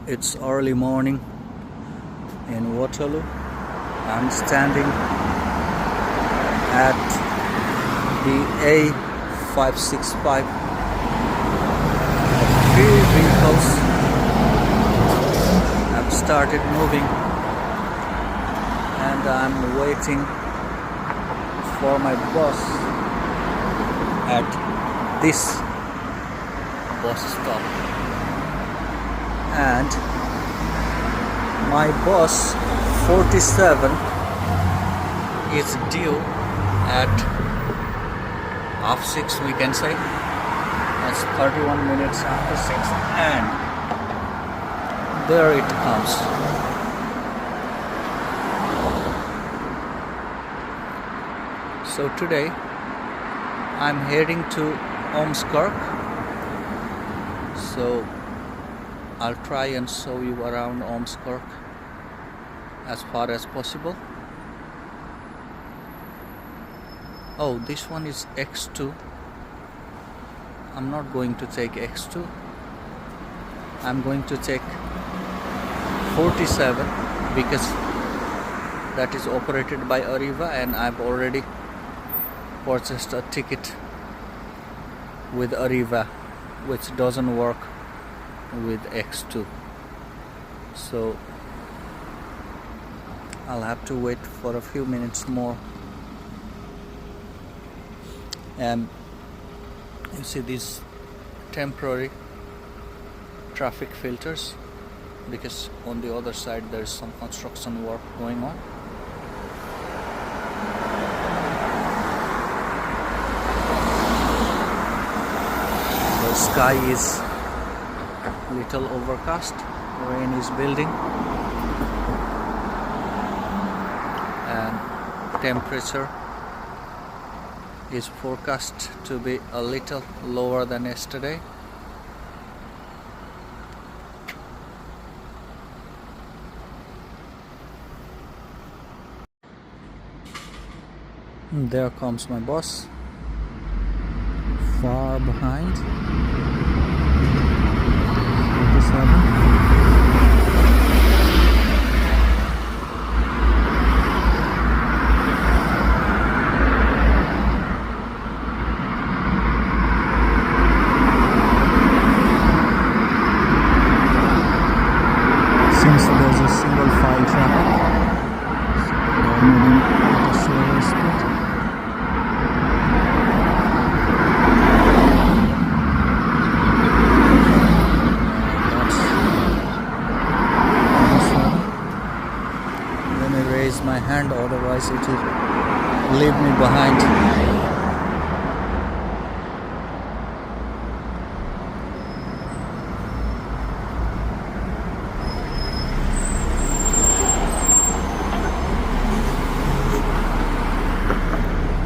It's early morning in Waterloo. I'm standing at the A565. Few vehicles have started moving, and I'm waiting for my bus at this bus stop. And my bus 47 is due at 6:30, we can say. That's 31 minutes after 6, and there it comes. So today I'm heading to Ormskirk, so I'll try and show you around Ormskirk as far as possible. Oh, this one is X2. I'm not going to take X2. I'm going to take 47 because that is operated by Arriva, and I've already purchased a ticket with Arriva, which doesn't work with X2. So I'll have to wait for a few minutes more. And you see these temporary traffic filters, because on the other side there's some construction work going on. The sky is little overcast, rain is building, and temperature is forecast to be a little lower than yesterday. And there comes my bus, far behind. 47. Since there's a single file traffic, they're moving at a slower speed. Let me raise my hand, otherwise it will leave me behind.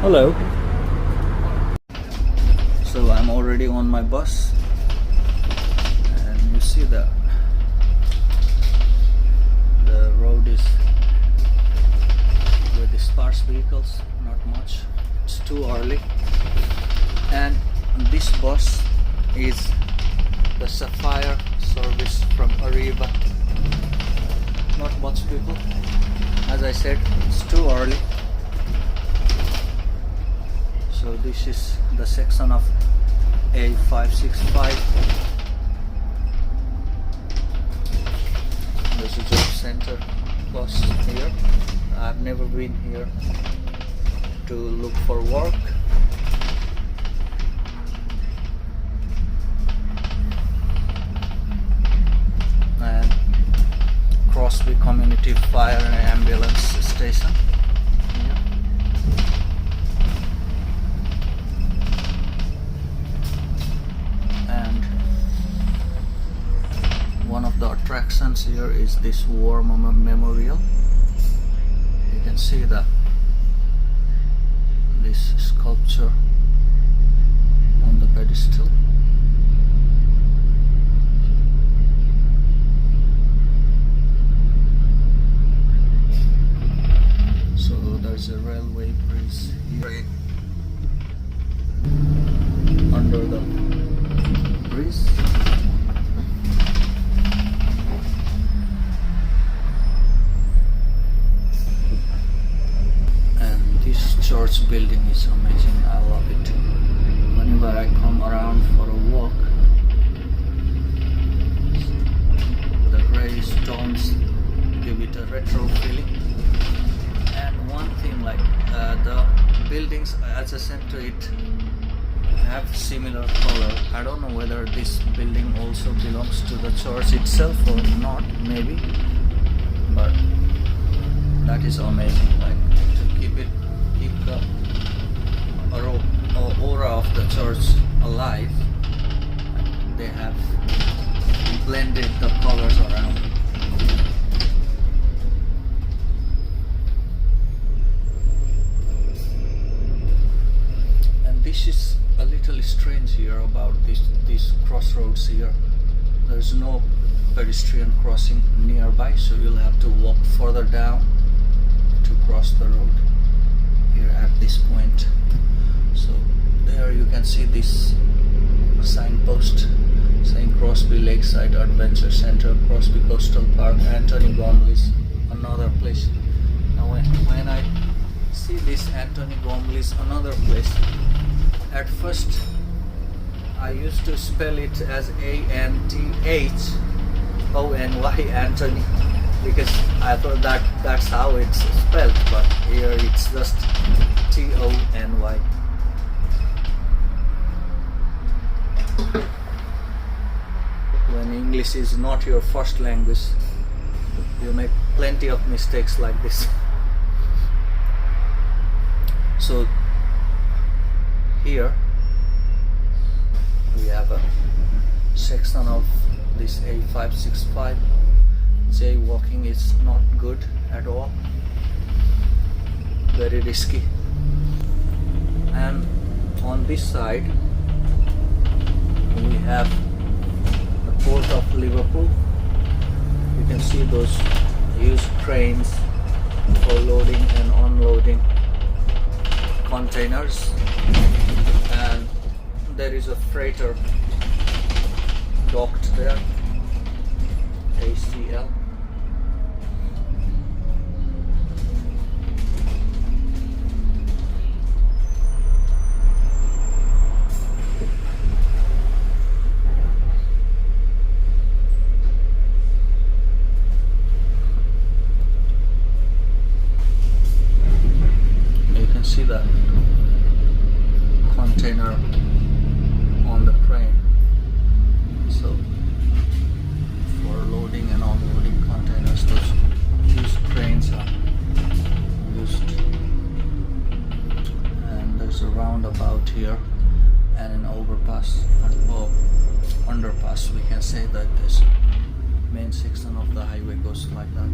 Hello. So I'm already on my bus, and you see that the road is with the sparse vehicles, not much. It's too early, and this bus is the Sapphire service from Arriva. Not much people. As I said, it's too early. So this is the section of A565. There's a job center close here. I've never been here to look for work. And Crosby Community Fire and Ambulance Station. One of the attractions here is this war memorial. You can see this sculpture on the pedestal. So there's a railway bridge here under the bridge. church building is amazing. I love it. Whenever I come around for a walk, the grey stones give it a retro feeling. And one thing, like the buildings adjacent to it have similar color. I don't know whether this building also belongs to the church itself or not, maybe, but that is amazing. Like to keep the aura of the church alive, they have blended the colors around. And this is a little strange here about this crossroads here. There's no pedestrian crossing nearby, so you'll have to walk further down to cross the road here at this point. So there you can see this signpost saying Crosby Lakeside Adventure Center, Crosby Coastal Park, Anthony Gormley's another place. Now when I see this Anthony Gormley's another place, at first I used to spell it as ANTHONY Anthony, because I thought that's how it's spelled, but here it's just TONY. When English is not your first language, you make plenty of mistakes like this. So here we have a section of this A565. Jaywalking is not good at all, very risky. And on this side we have the port of Liverpool. You can see those huge cranes for loading and unloading containers, and there is a freighter docked there, ACL. You can see that container on the crane. So for loading and unloading containers, those huge cranes are used. And there's a roundabout here and an overpass, or underpass. We can say that this main section of the highway goes like that.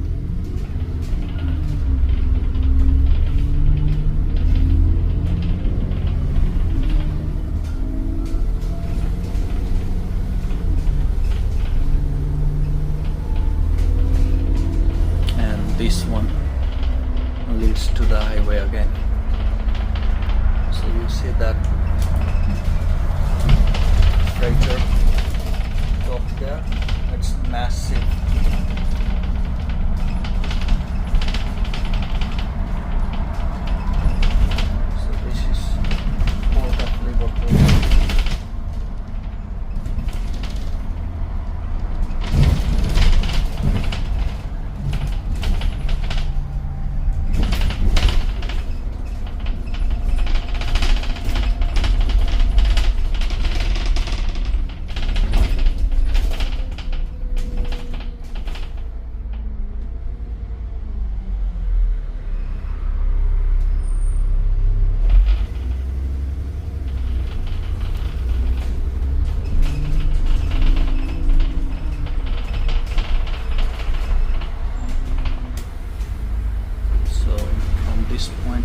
This one leads to the highway again. So you see that freighter top there, it's massive. So this is Port of Liverpool.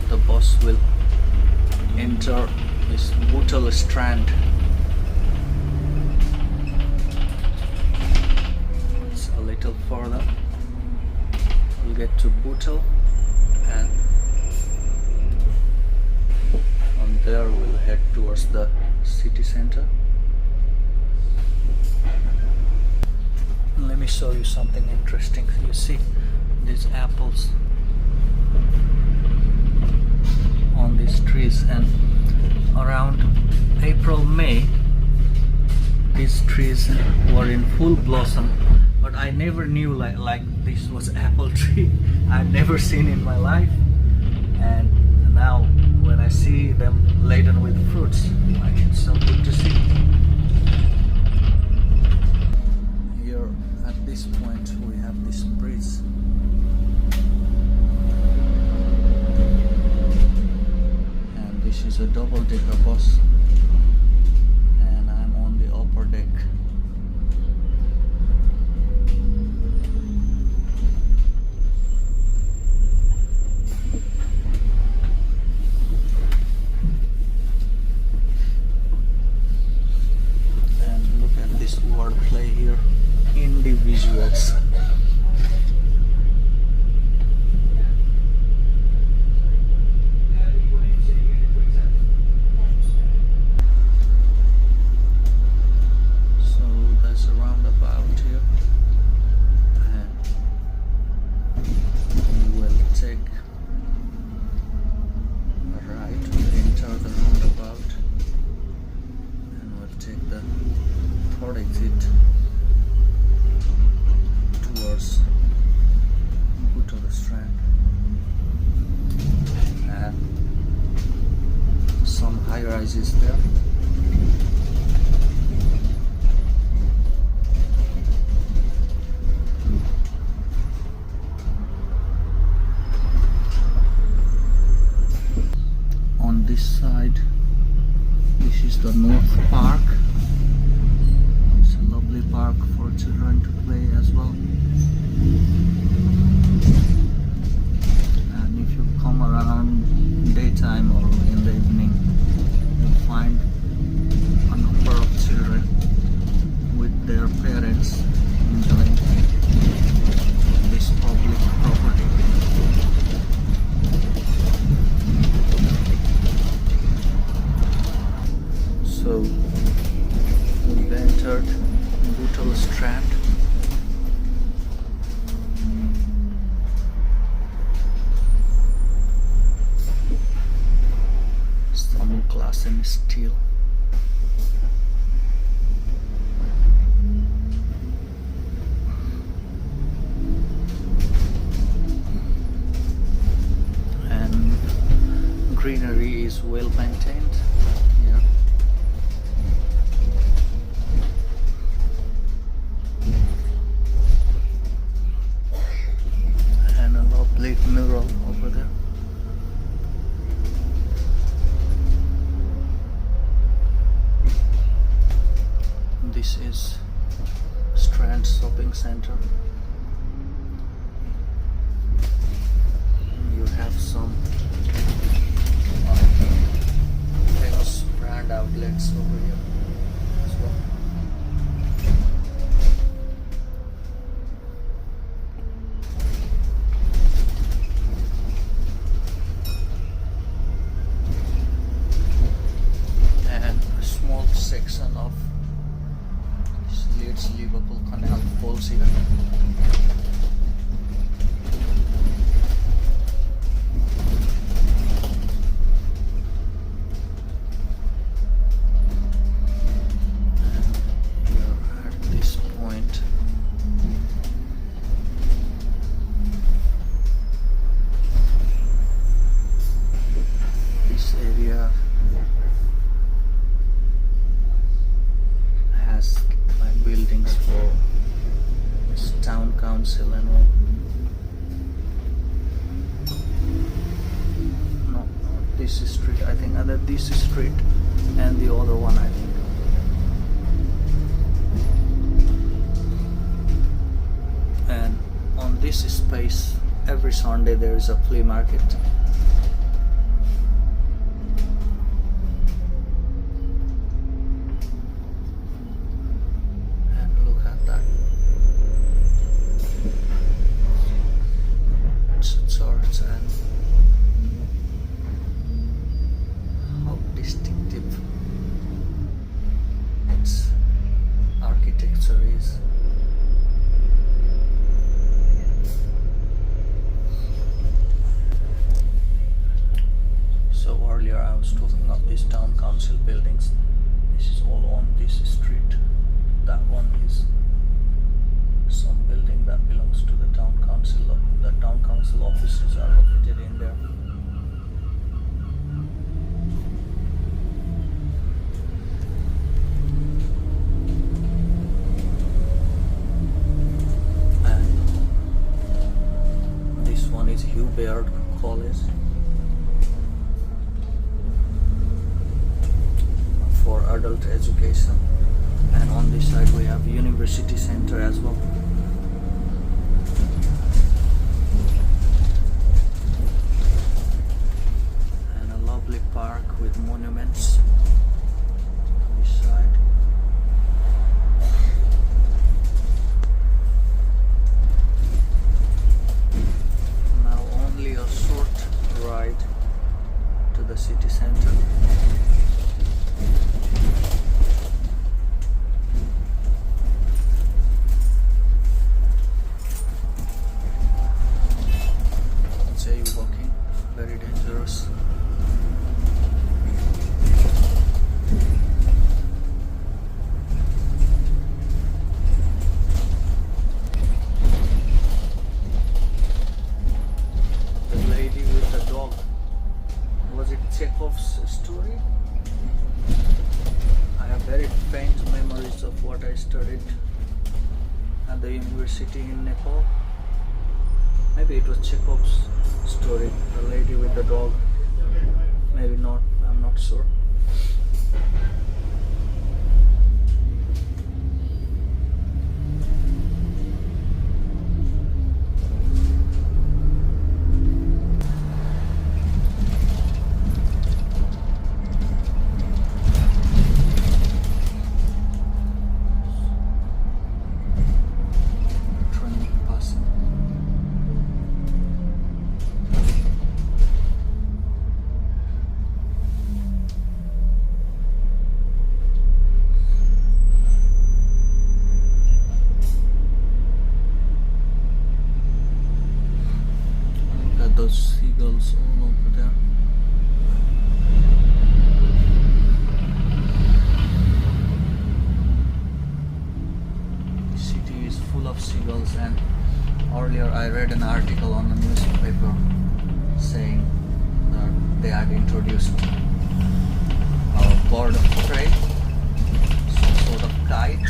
The bus will enter this Bootle Strand. It's a little further. We'll get to Bootle, and from there we'll head towards the city center. Let me show you something interesting. You see these apples on the these trees, and around April, May, these trees were in full blossom, but I never knew like this was apple tree. I've never seen in my life, and now when I see them laden with fruits, like, it's so good to see. Here at this point we have this bridge, and this is a double-decker bus, and I'm on the upper deck. Wordplay here, individuals. So there's a roundabout here, and we will take a right to enter the roundabout, and we'll take the exit towards Butala Strand, and some high rises there. On this side, this is the North Park. Park for children to play as well, and if you come around daytime or in the evening, you'll find a number of children with their parents enjoying this public property. So we've entered Butala Strand. Some glass and steel. And greenery is well maintained. Mural over there. This is Strand Shopping Center. You have some famous brand outlets over here as well. Section of Leeds Liverpool Canal falls here. And here at this point, this area buildings for this town council and all. No, not this street. I think either this street and the other one, I think. And on this space, every Sunday there is a flea market. Baird College for adult education, and on this side we have University Center as well. And a lovely park with monuments on this side. Now only a short ride to the city center. Jaywalking, very dangerous. The lady with the dog. Was it Chekhov's story? I have very faint memories of what I studied at the university in Nepal. Maybe it was Chekhov's story, the lady with the dog. Maybe not, I'm not sure. Train passing. Look at those seagulls all over there. The city is full of seagulls, and earlier I read an article on the newspaper saying that they had introduced a bird of prey, some sort of kite,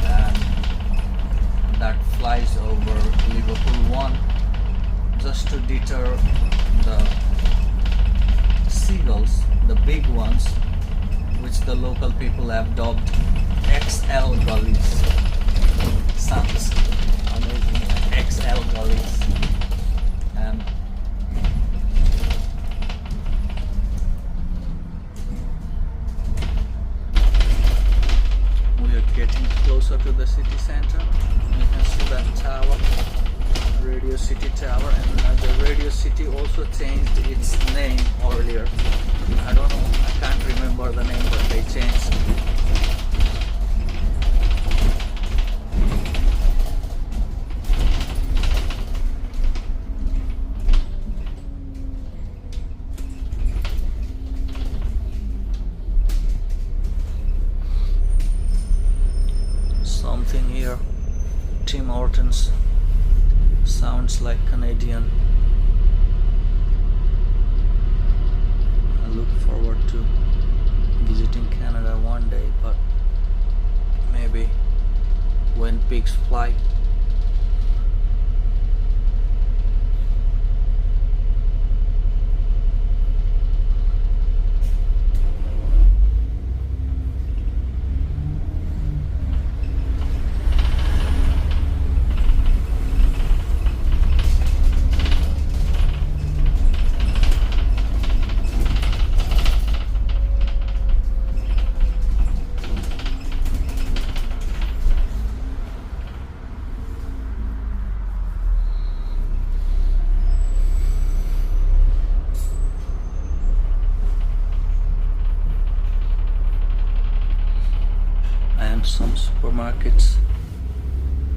and that flies over Liverpool 1 just to deter the seagulls, the big ones, which the local people have dubbed XL gullies. Sounds amazing, like XL gullies. And we are getting closer to the city center. You can see that tower, Radio City Tower, and the Radio City also changed its name earlier. I don't know, I can't remember the name, but they changed. Something here, Tim Hortons, sounds like Canadian. I look forward to visiting Canada one day, but maybe when pigs fly. And some supermarkets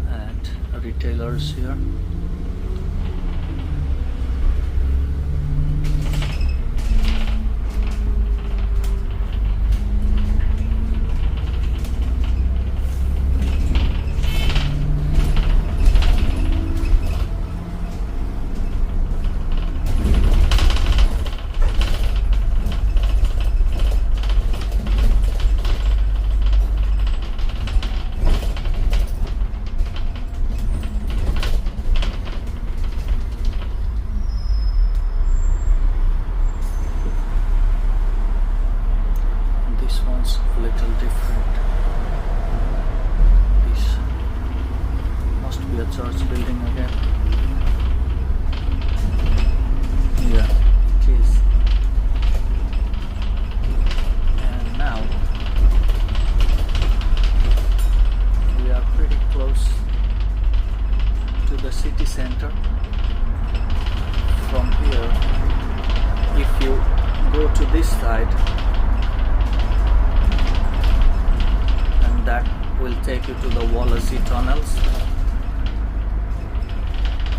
and retailers here. be a church building again. Yeah, it is. And now we are pretty close to the city center. From here, if you go to this side, and that will take you to the Wallasey tunnels,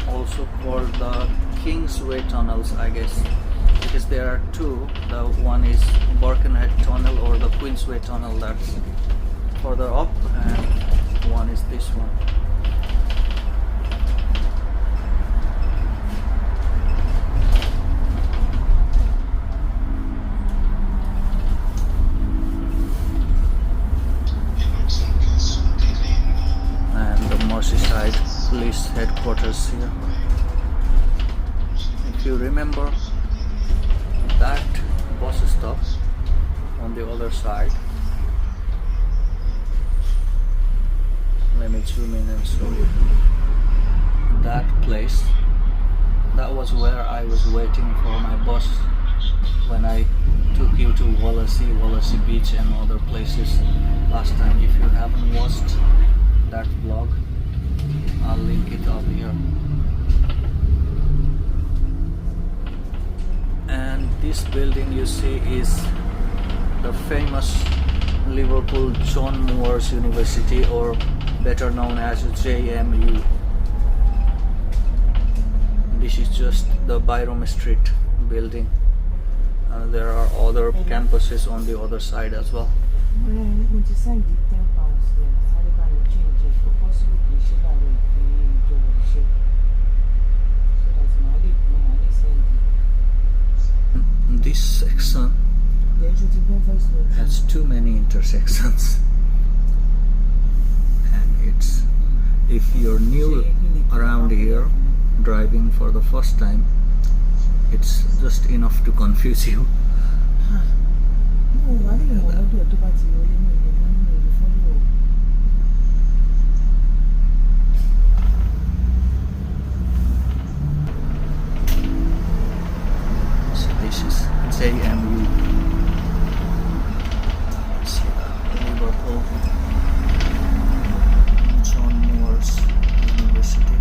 also called the Kingsway tunnels, I guess, because there are two. The one is Birkenhead tunnel or the Queensway tunnel, that's further up, and one is this one. Police headquarters here. If you remember that bus stop on the other side, let me zoom in and show you. That place, that was where I was waiting for my bus when I took you to Wallasey Beach and other places last time. If you haven't watched that vlog, I'll link it up here. And this building you see is the famous Liverpool John Moores University, or better known as JMU. This is just the Byrom Street building. There are other campuses on the other side as well. This section has too many intersections, and it's, if you're new around here driving for the first time, it's just enough to confuse you. This is JMU. See Liverpool John Moores University.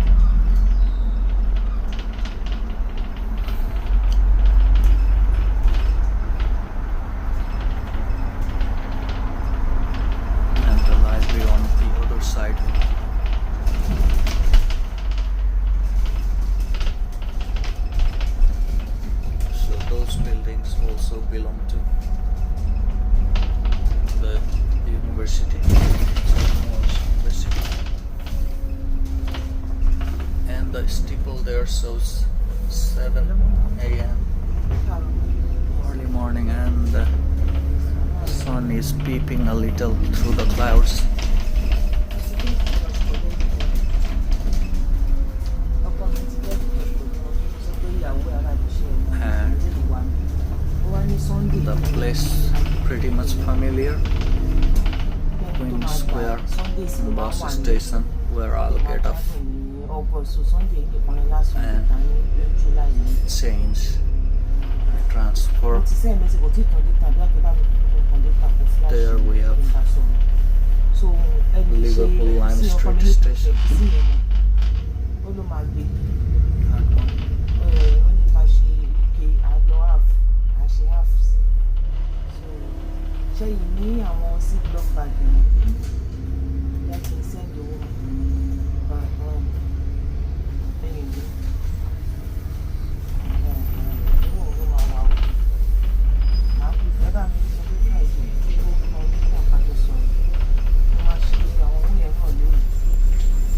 And the library on the other side. Buildings also belong to the university, and the steeple there shows 7 a.m. early morning, and the sun is peeping a little through the clouds. The place pretty much familiar. Queen Square bus station, where I'll get off and change, transfer. There we have Liverpool Lime Street station.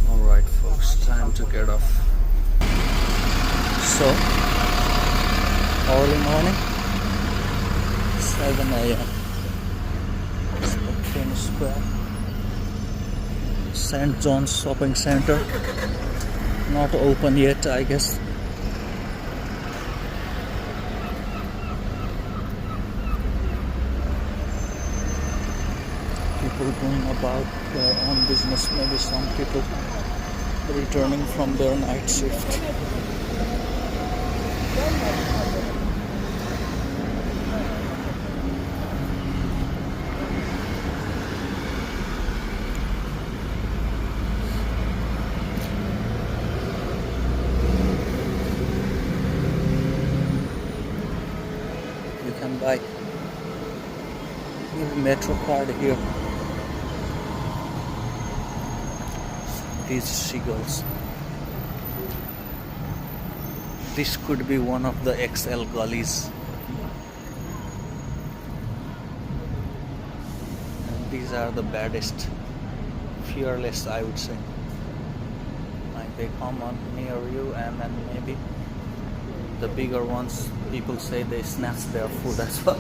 Alright folks, time to get off. So, early morning, 7 a.m. Queen Square, St. John's Shopping Center, not open yet, I guess. People going about their own business, maybe some people returning from their night shift. You can buy your metro card here. These seagulls. This could be one of the XL gullies. And these are the baddest, fearless, I would say. Like they come on near you, and then maybe the bigger ones, people say they snatch their food as well.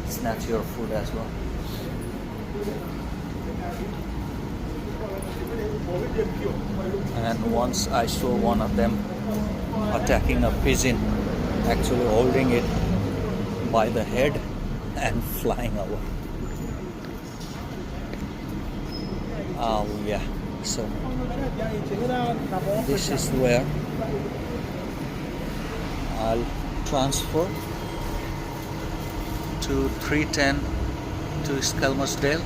Snatch your food as well. And once I saw one of them attacking a pigeon, actually holding it by the head and flying away. Oh yeah, so this is where I'll transfer to 310 to Skelmersdale.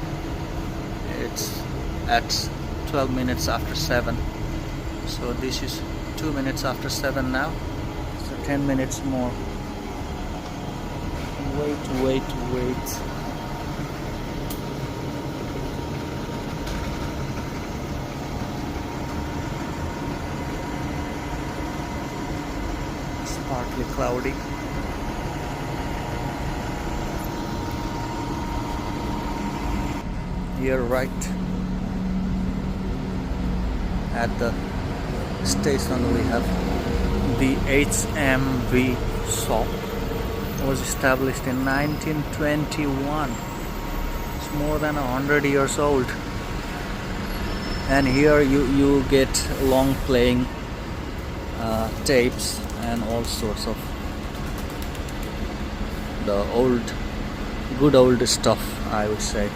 It's at 12 minutes after 7, so this is 2 minutes after 7 now, so 10 minutes more. Wait. It's partly cloudy. Here right at the station we have the HMV shop. It was established in 1921. It's more than 100 years old. And here you get long playing tapes and all sorts of the good old stuff, I would say.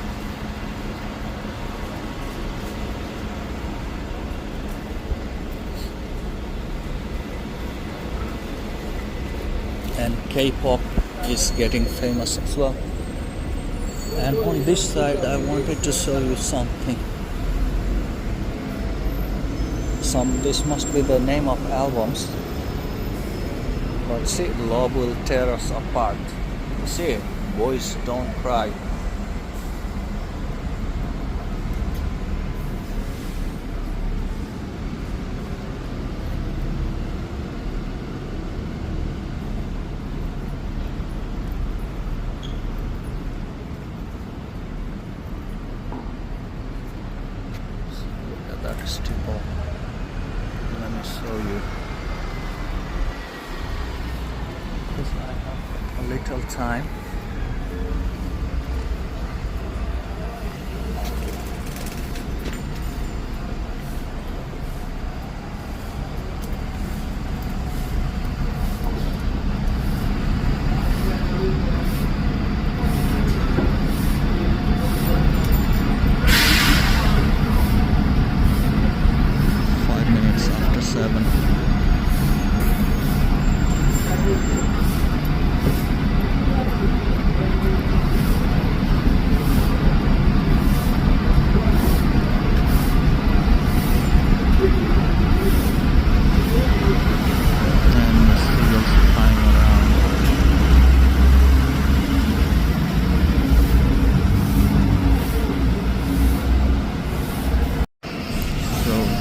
And K-pop is getting famous as well. And on this side I wanted to show you something. This must be the name of albums. But see, love will tear us apart. See, boys don't cry. That steeple. Let me show you. Because I have a little time.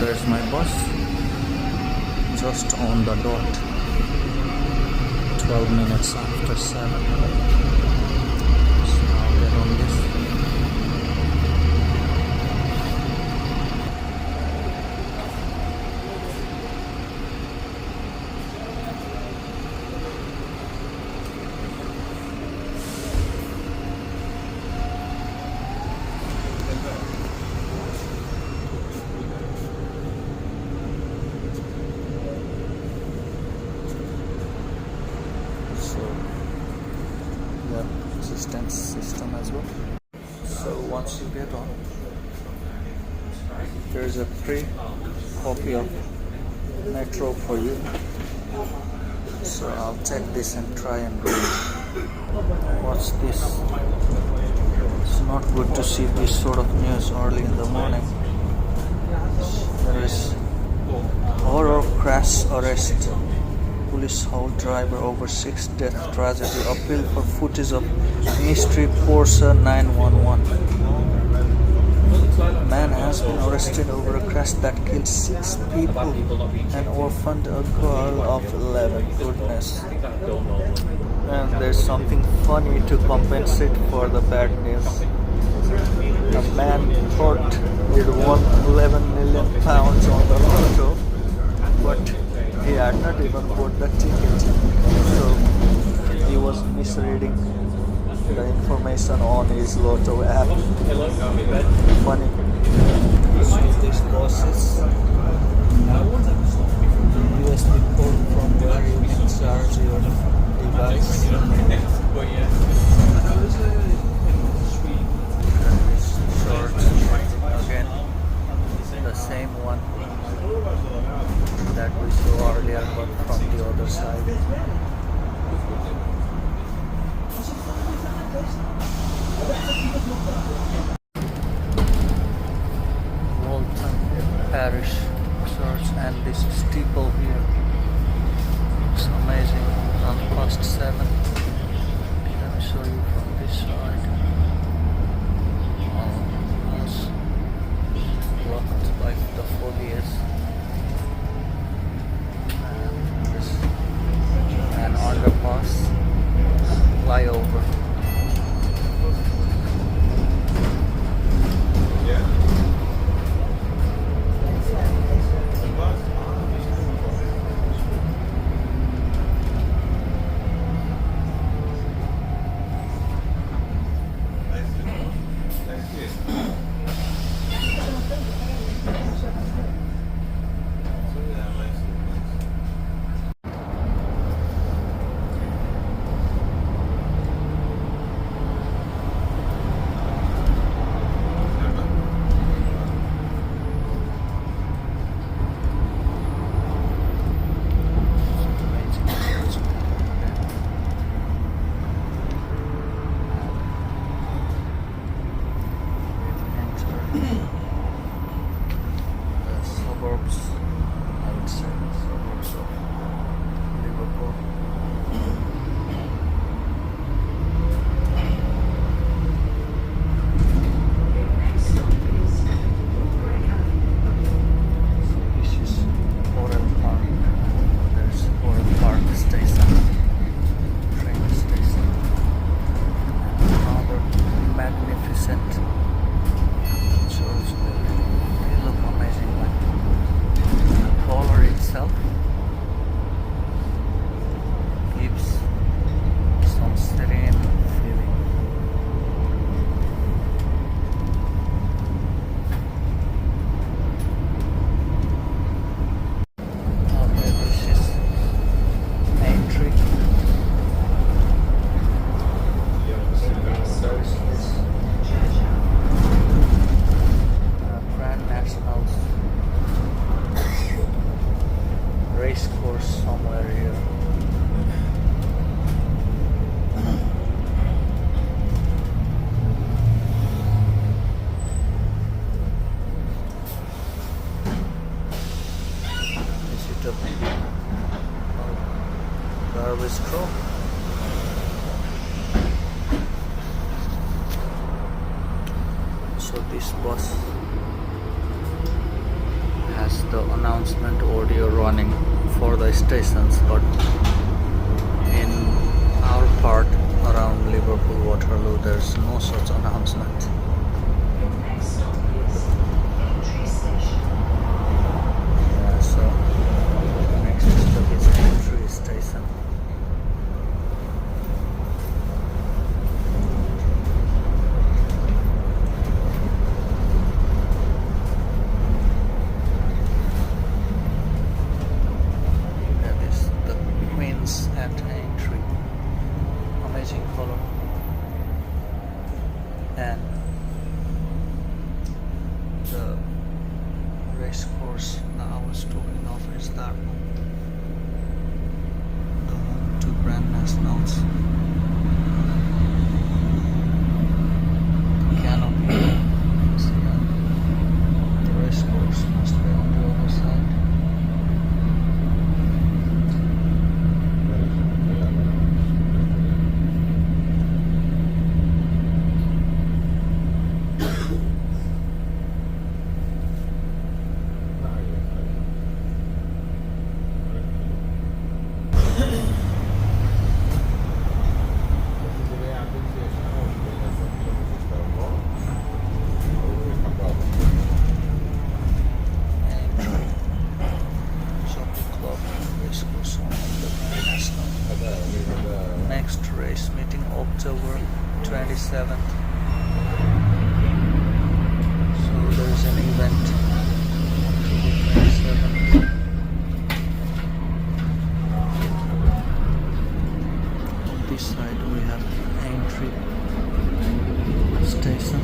There's my bus, just on the dot, 12 minutes after 7. So I'll get on this. Assistance system as well. So once you get on, there is a copy of metro for you. So I'll check this and try and read. What's this? It's not good to see this sort of news early in the morning. There is horror crash arrest. Police hold driver over 6 death tragedy. Appeal for footage of mystery Porsche 911. Man has been arrested over a crash that killed 6 people and orphaned a girl of 11. Goodness. And there's something funny to compensate for the bad news. A man thought he'd won 11 million pounds on the lotto, but he had not even bought the ticket. So he was misreading the information on his lotto app. Funny. So these bosses USB port from where you can charge your device. Short again, the same one that we saw earlier, but from the other side. Walton Parish Church, and this steeple here looks amazing. 7:30. Let me show you from this side. It's blocked by the foliage. And this an underpass flyover. Race course somewhere here. Is it a garbage truck? So this bus has the announcement audio running for the stations, but in our part around Liverpool Waterloo there's no such announcement. Yeah, so next stop is Entry Station. At Entry. Amazing color. And I was talking of is that the home to Grand Nationals. Canopy. See, the race course must be on the other side. Next race meeting October 27th. So there's an event October 27th. On this side we have entry station.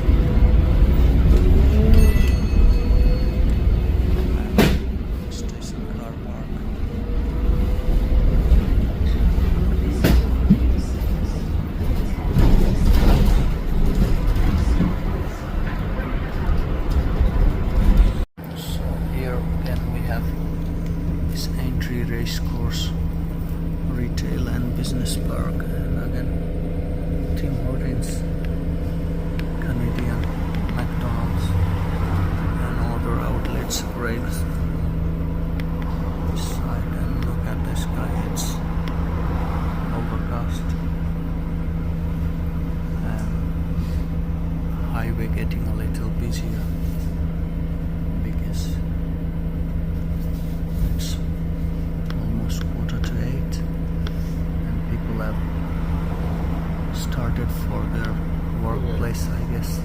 Station car park. Entry race course, retail and business park, and again Tim Hortons, Canadian, McDonald's, and other outlets. Rails this side, and look at the sky, it's overcast and highway getting a little busier because it's almost 7:45 and people have started for their workplace, I guess.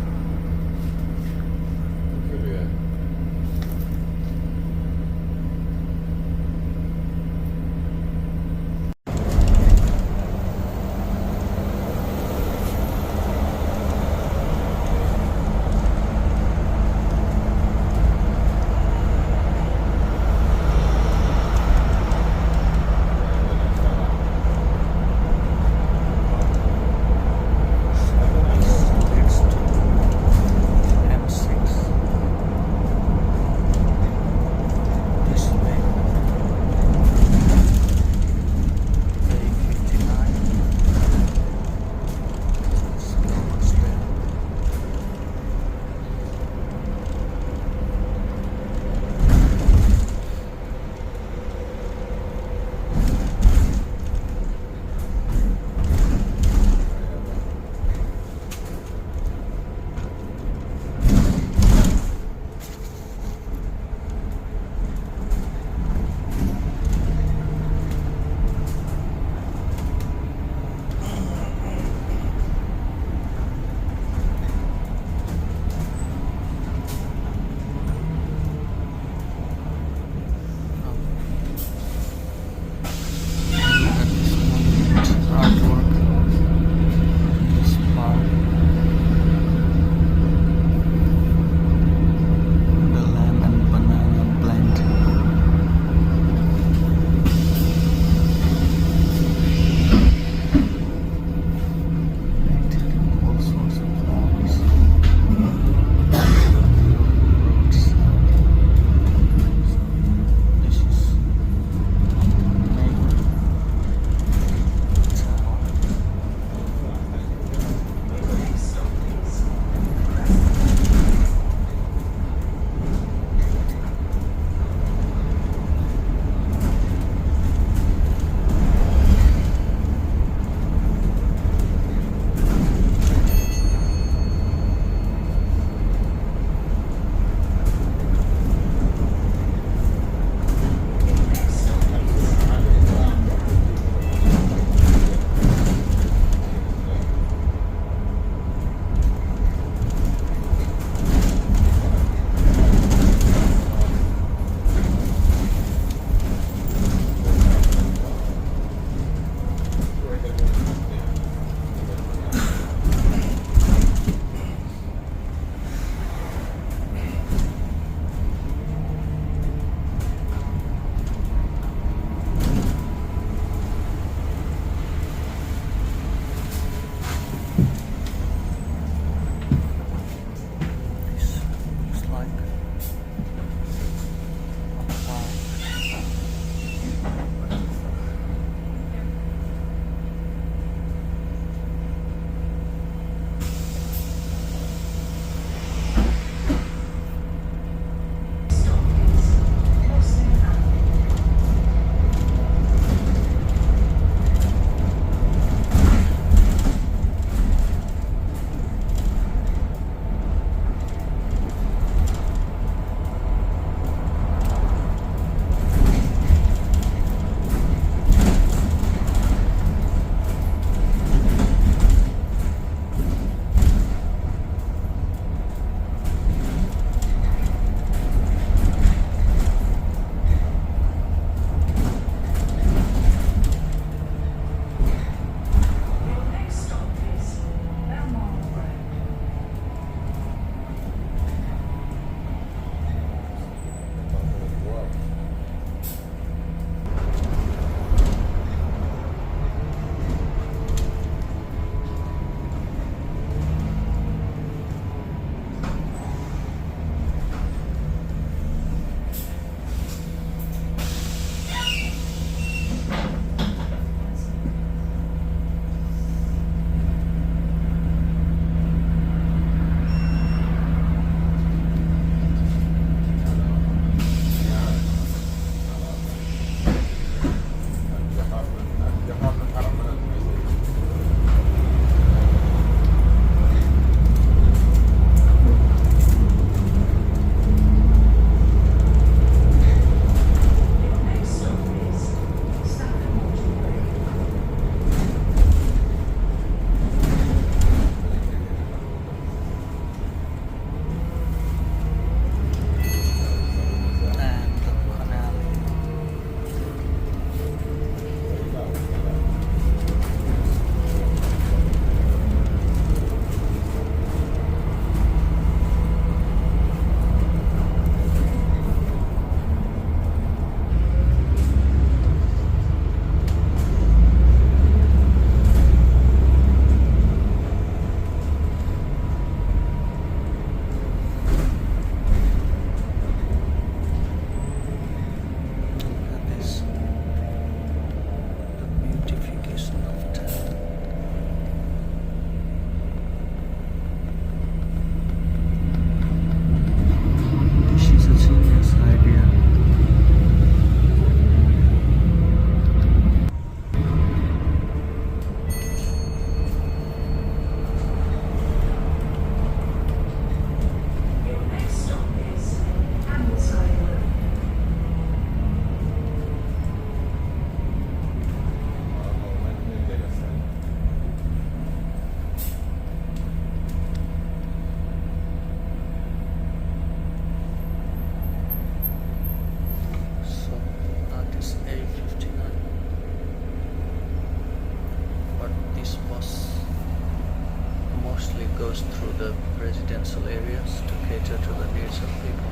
the residential areas to cater to the needs of people,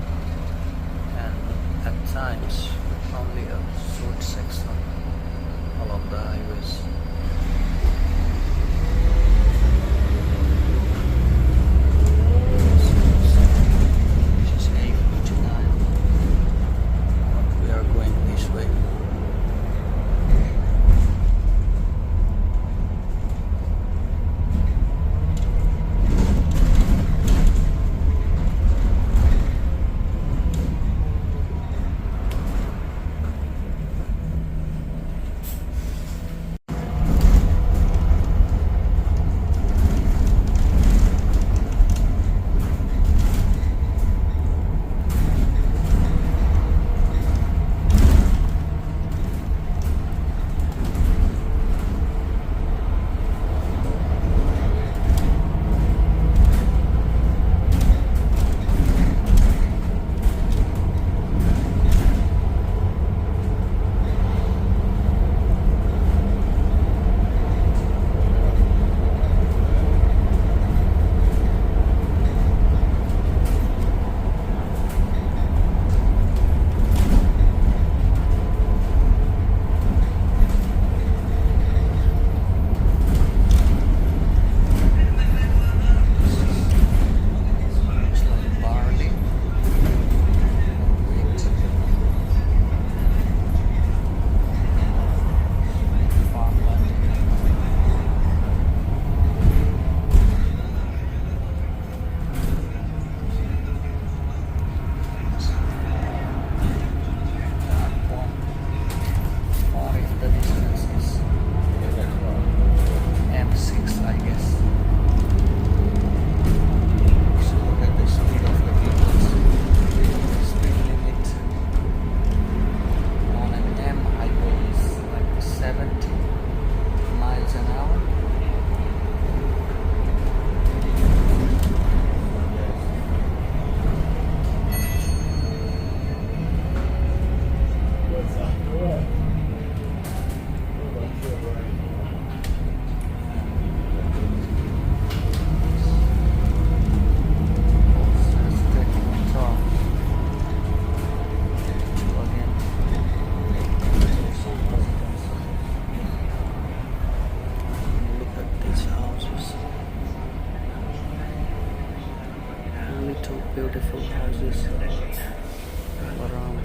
and at times only a short section along the highways. This is A49, but we are going this way. Beautiful houses around.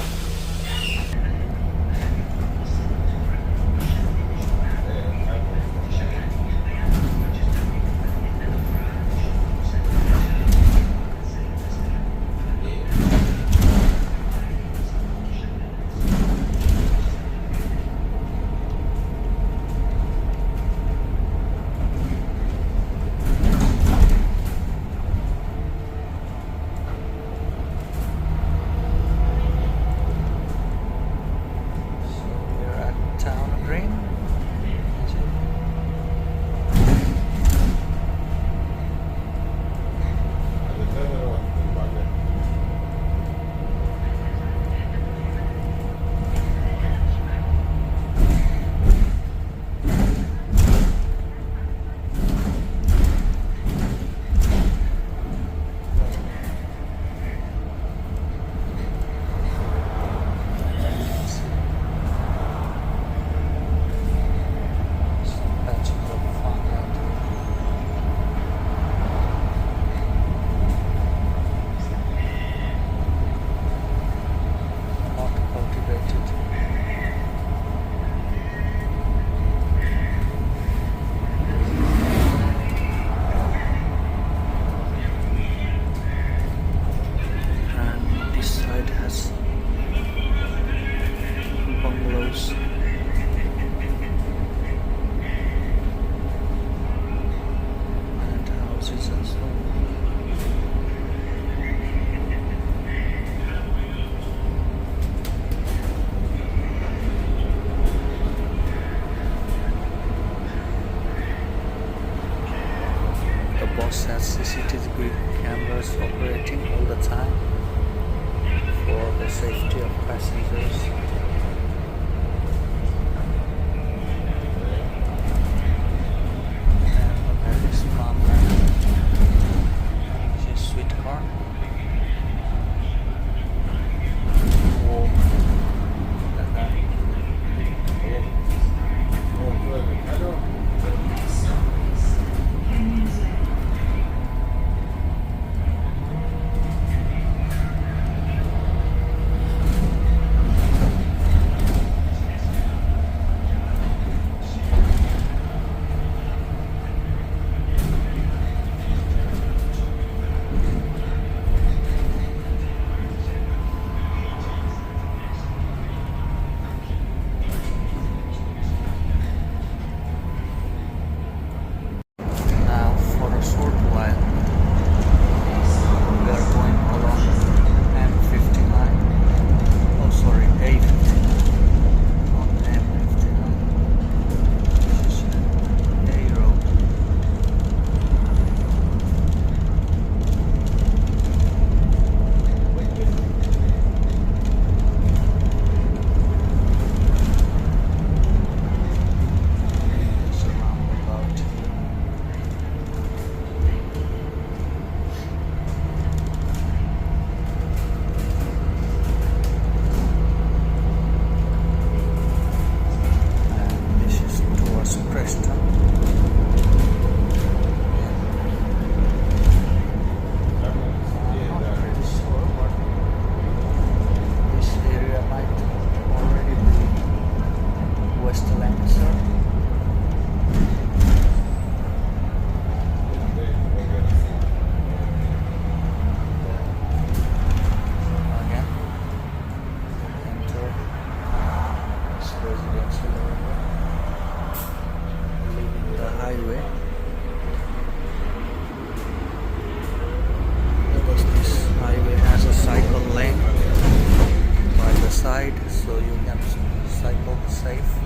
Bus has CCTV cameras operating all the time for the safety of passengers. side so you can cycle safe.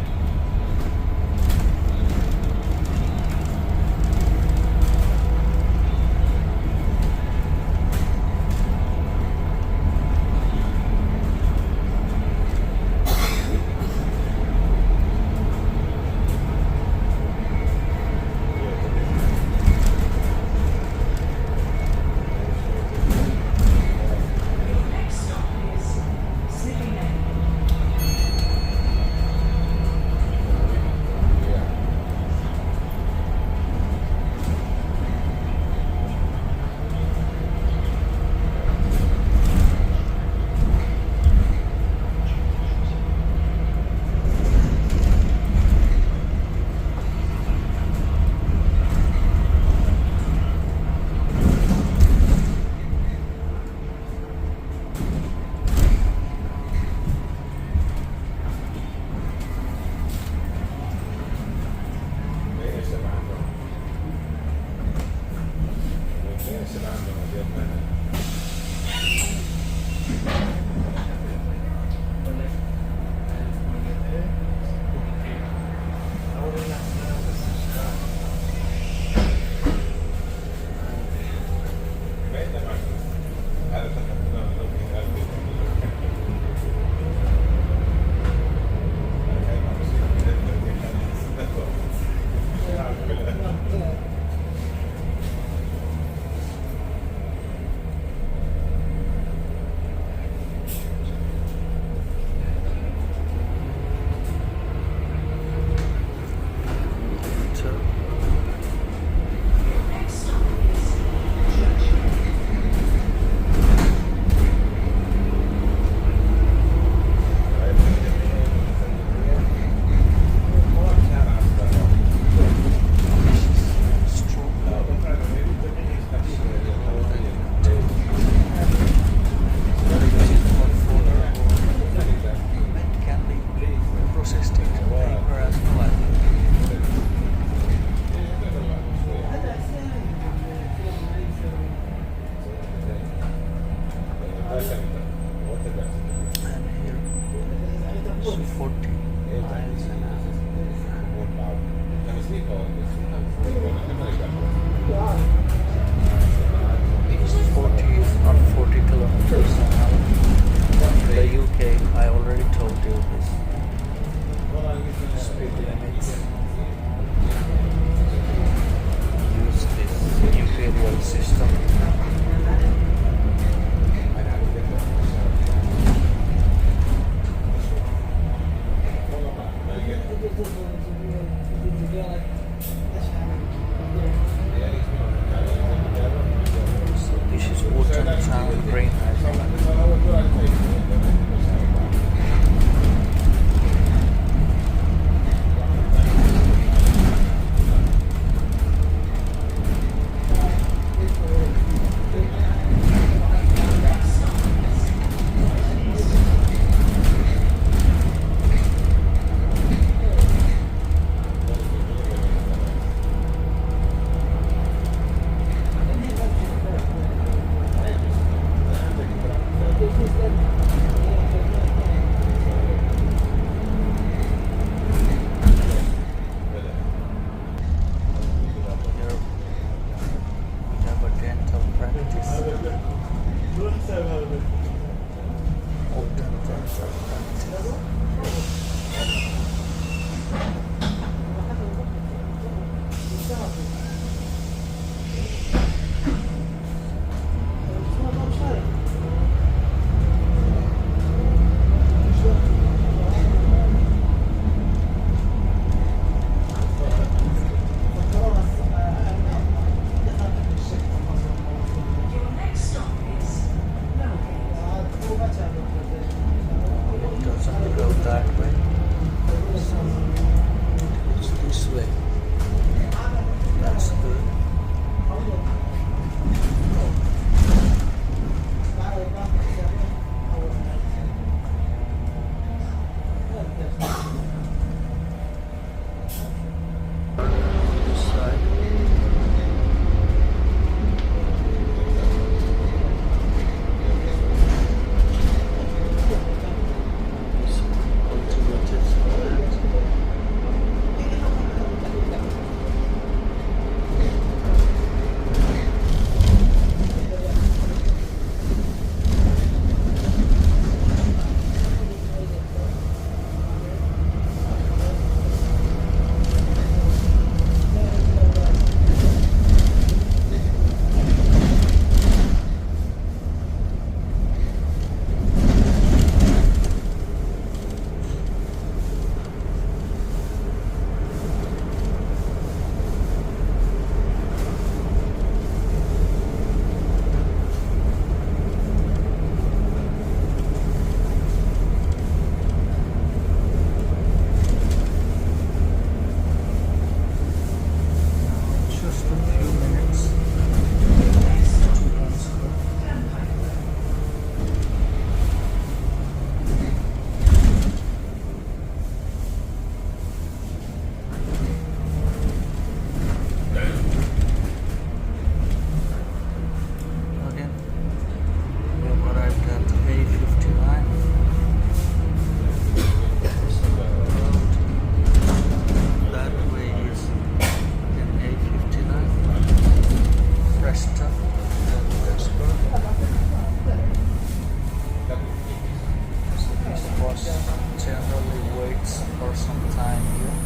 generally waits for some time here.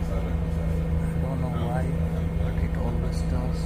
I don't know why, but it always does.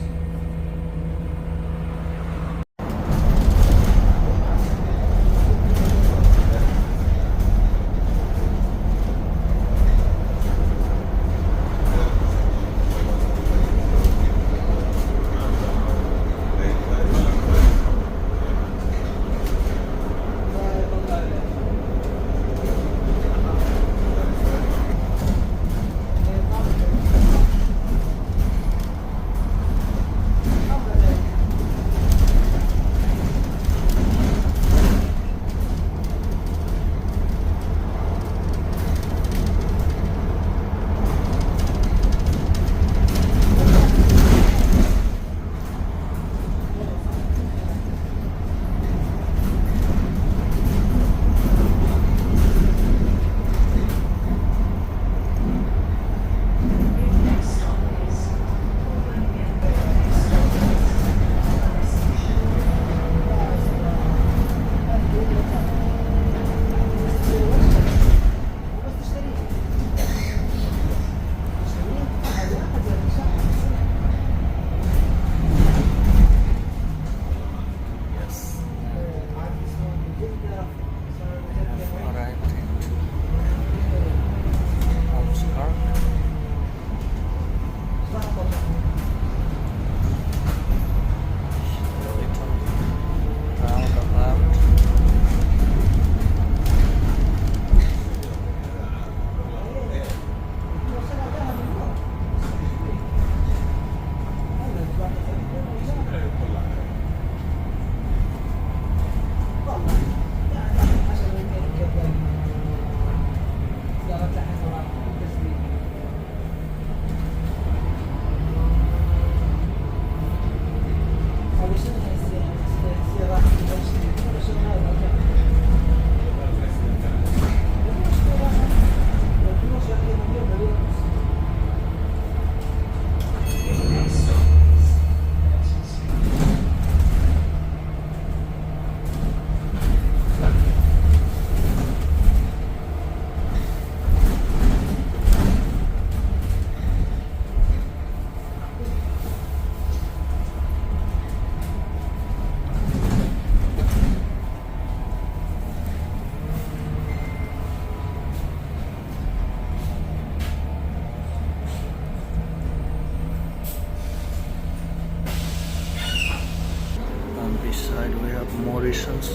Beside we have Morrison's,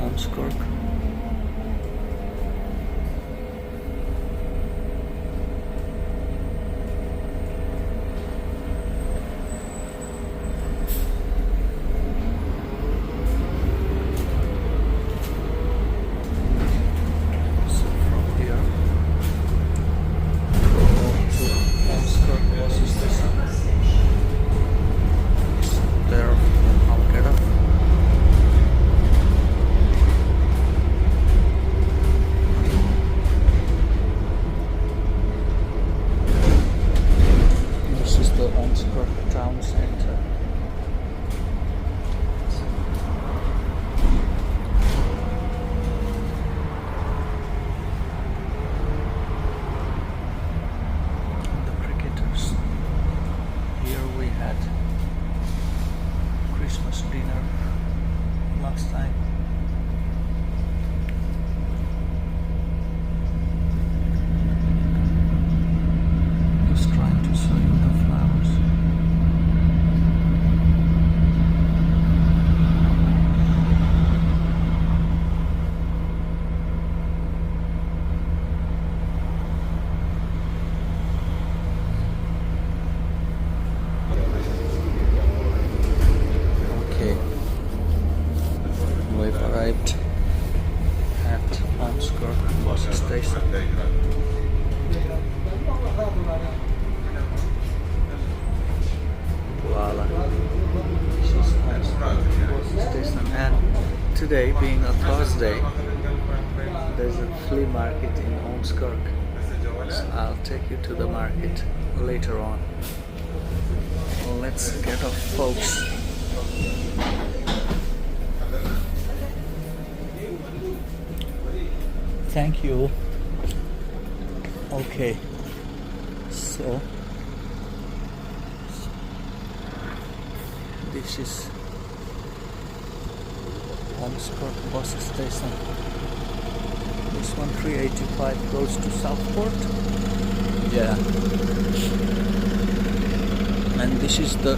Ormskirk. So from here, go to Ormskirk bus station. There, I'll get up. This is the Ormskirk town center. The cricketers. Here we had Christmas dinner last time. Just trying to show you the flowers. Okay. We've arrived at Ormskirk bus station. Voila. This is Ormskirk bus station, and today being a Thursday, there's a flea market in Ormskirk. So I'll take you to the market later on. Let's get off, folks. Thank you. Okay, so this is Holmescourt bus station. This one 385 goes to Southport. Yeah. And this is the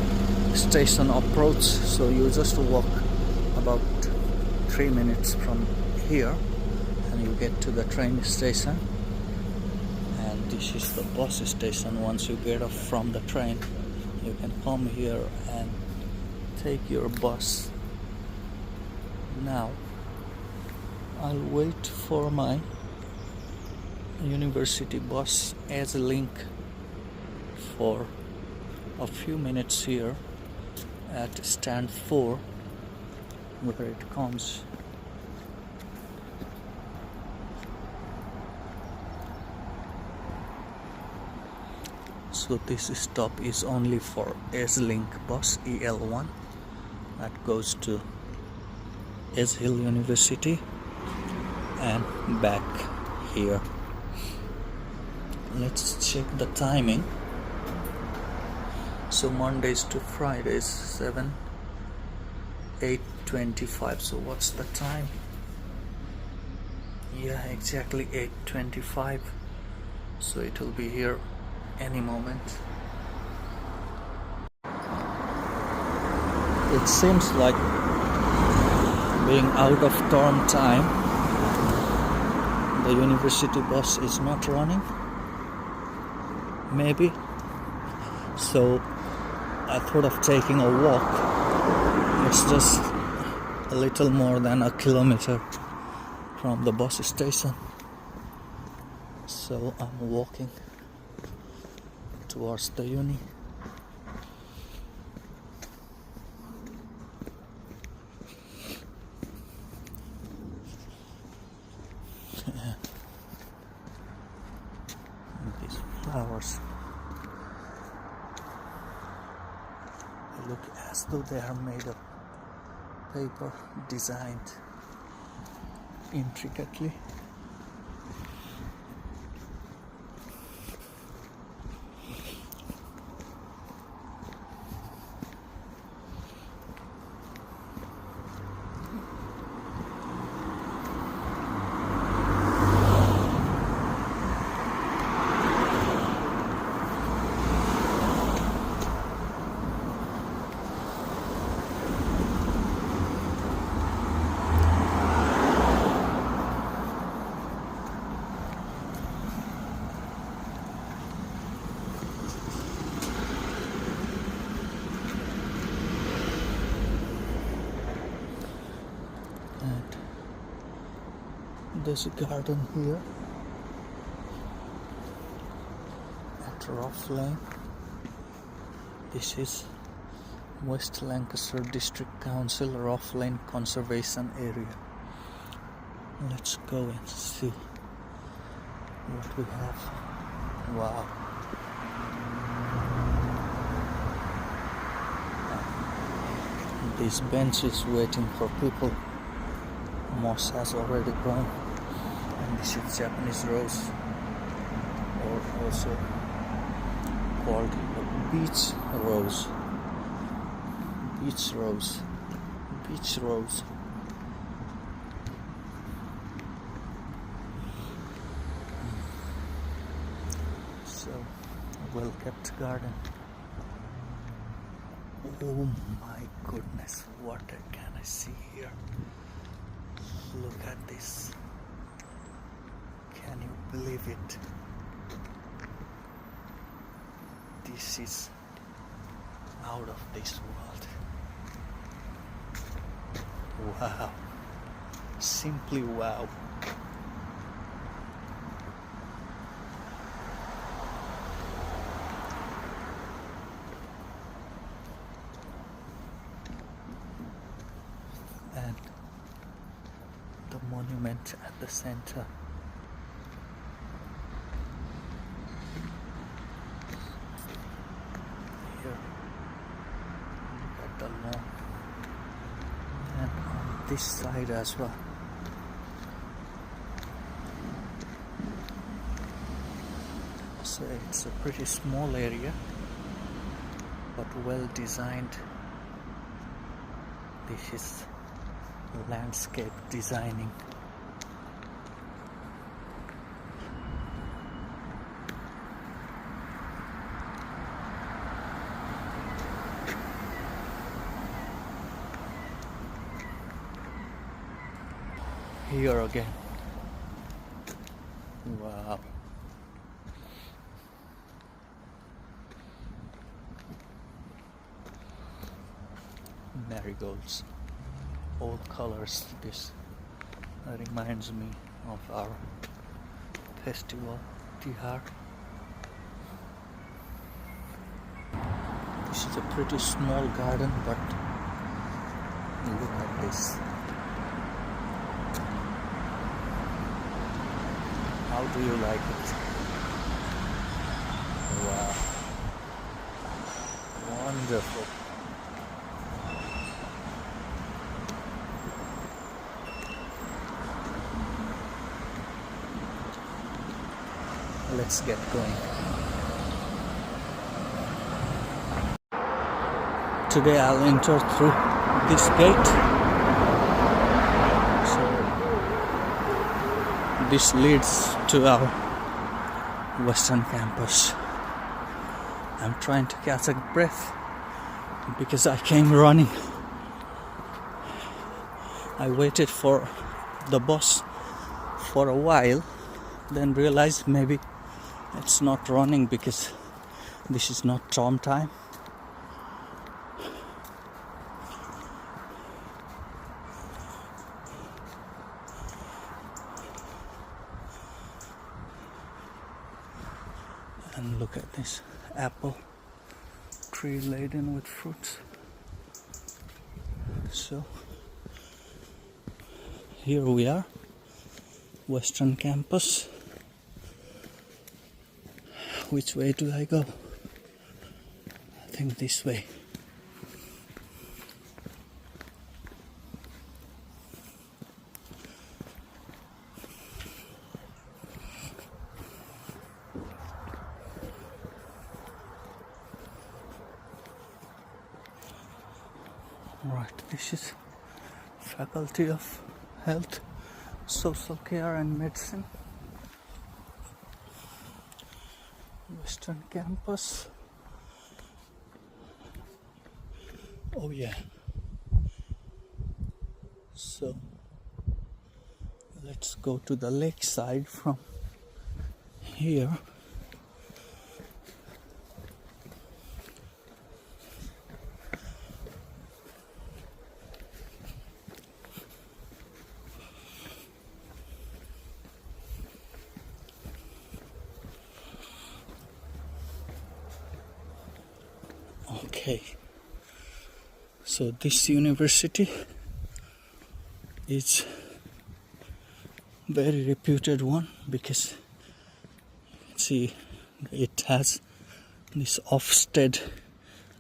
station approach, so you just walk about 3 minutes from here and you get to the train station. And this is the bus station. Once you get off from the train, you can come here and take your bus. Now I'll wait for my university bus as a link for a few minutes here at stand 4 where it comes. So this stop is only for S-Link bus EL1 that goes to S Hill University and back here. Let's check the timing. So Mondays to Fridays 8:25. So what's the time? Yeah, exactly 8:25. So it will be here any moment. It seems like being out of term time, the university bus is not running. Maybe. So I thought of taking a walk. It's just a little more than a kilometer from the bus station. So I'm walking towards the uni. These flowers look as though they are made of paper, designed intricately. There's a garden here at Rough Lane. This is West Lancashire District Council Rough Lane Conservation Area. Let's go and see what we have. Wow. This bench is waiting for people. Moss has already grown. And this is Japanese rose, or also called beach rose. Beach rose. Beach rose. So, well kept garden. Oh my goodness, what can I see here? Look at this. Can you believe it? This is out of this world. Wow. Simply wow. And the monument at the center. Here, look at the lawn, and on this side as well. So it's a pretty small area, but well designed. This is landscape designing. Here again. Wow. Marigolds, all colors. This reminds me of our festival, Tihar. This is a pretty small garden, but look at this. How do you like it? Wow. Wonderful. Let's get going. Today I'll enter through this gate. So this leads to our western campus. I'm trying to catch a breath because I came running. I waited for the bus for a while, then realized maybe it's not running because this is not term time. And look at this apple tree laden with fruits. So here we are, Western Campus. Which way do I go? I think this way. Right, this is Faculty of Health, Social Care and Medicine. Western Campus. Oh yeah. So let's go to the lakeside from here. Okay, so this university is very reputed one because see it has this Ofsted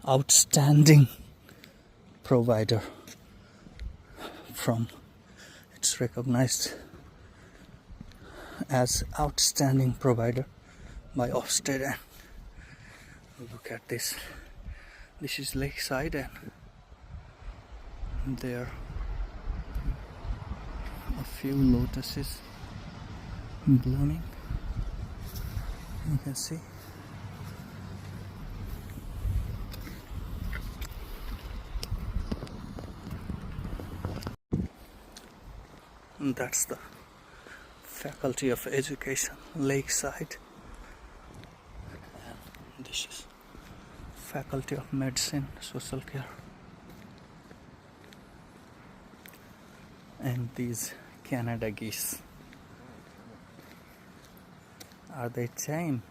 outstanding provider from it's recognized as outstanding provider by Ofsted. And look at this. This is lakeside and there are a few lotuses blooming. You can see. And that's the Faculty of Education, Lakeside. And this is Faculty of Medicine, Social Care. And these Canada geese. Are they tame?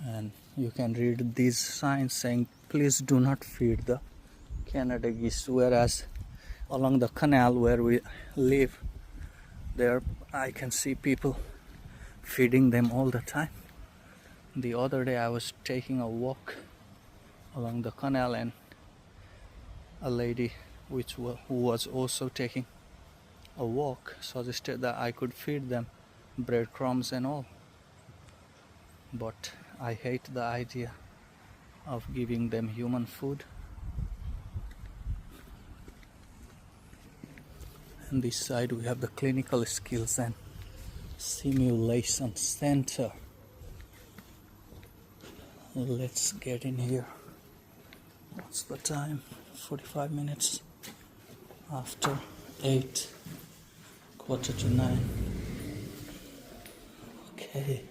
And you can read these signs saying, please do not feed the Canada geese. Whereas along the canal where we live, there I can see people feeding them all the time. The other day I was taking a walk along the canal and a lady who was also taking a walk suggested that I could feed them breadcrumbs and all, but I hate the idea of giving them human food. And this side we have the clinical skills and simulation center. Let's get in here. What's the time? 45 minutes after 8, quarter to 9. Okay.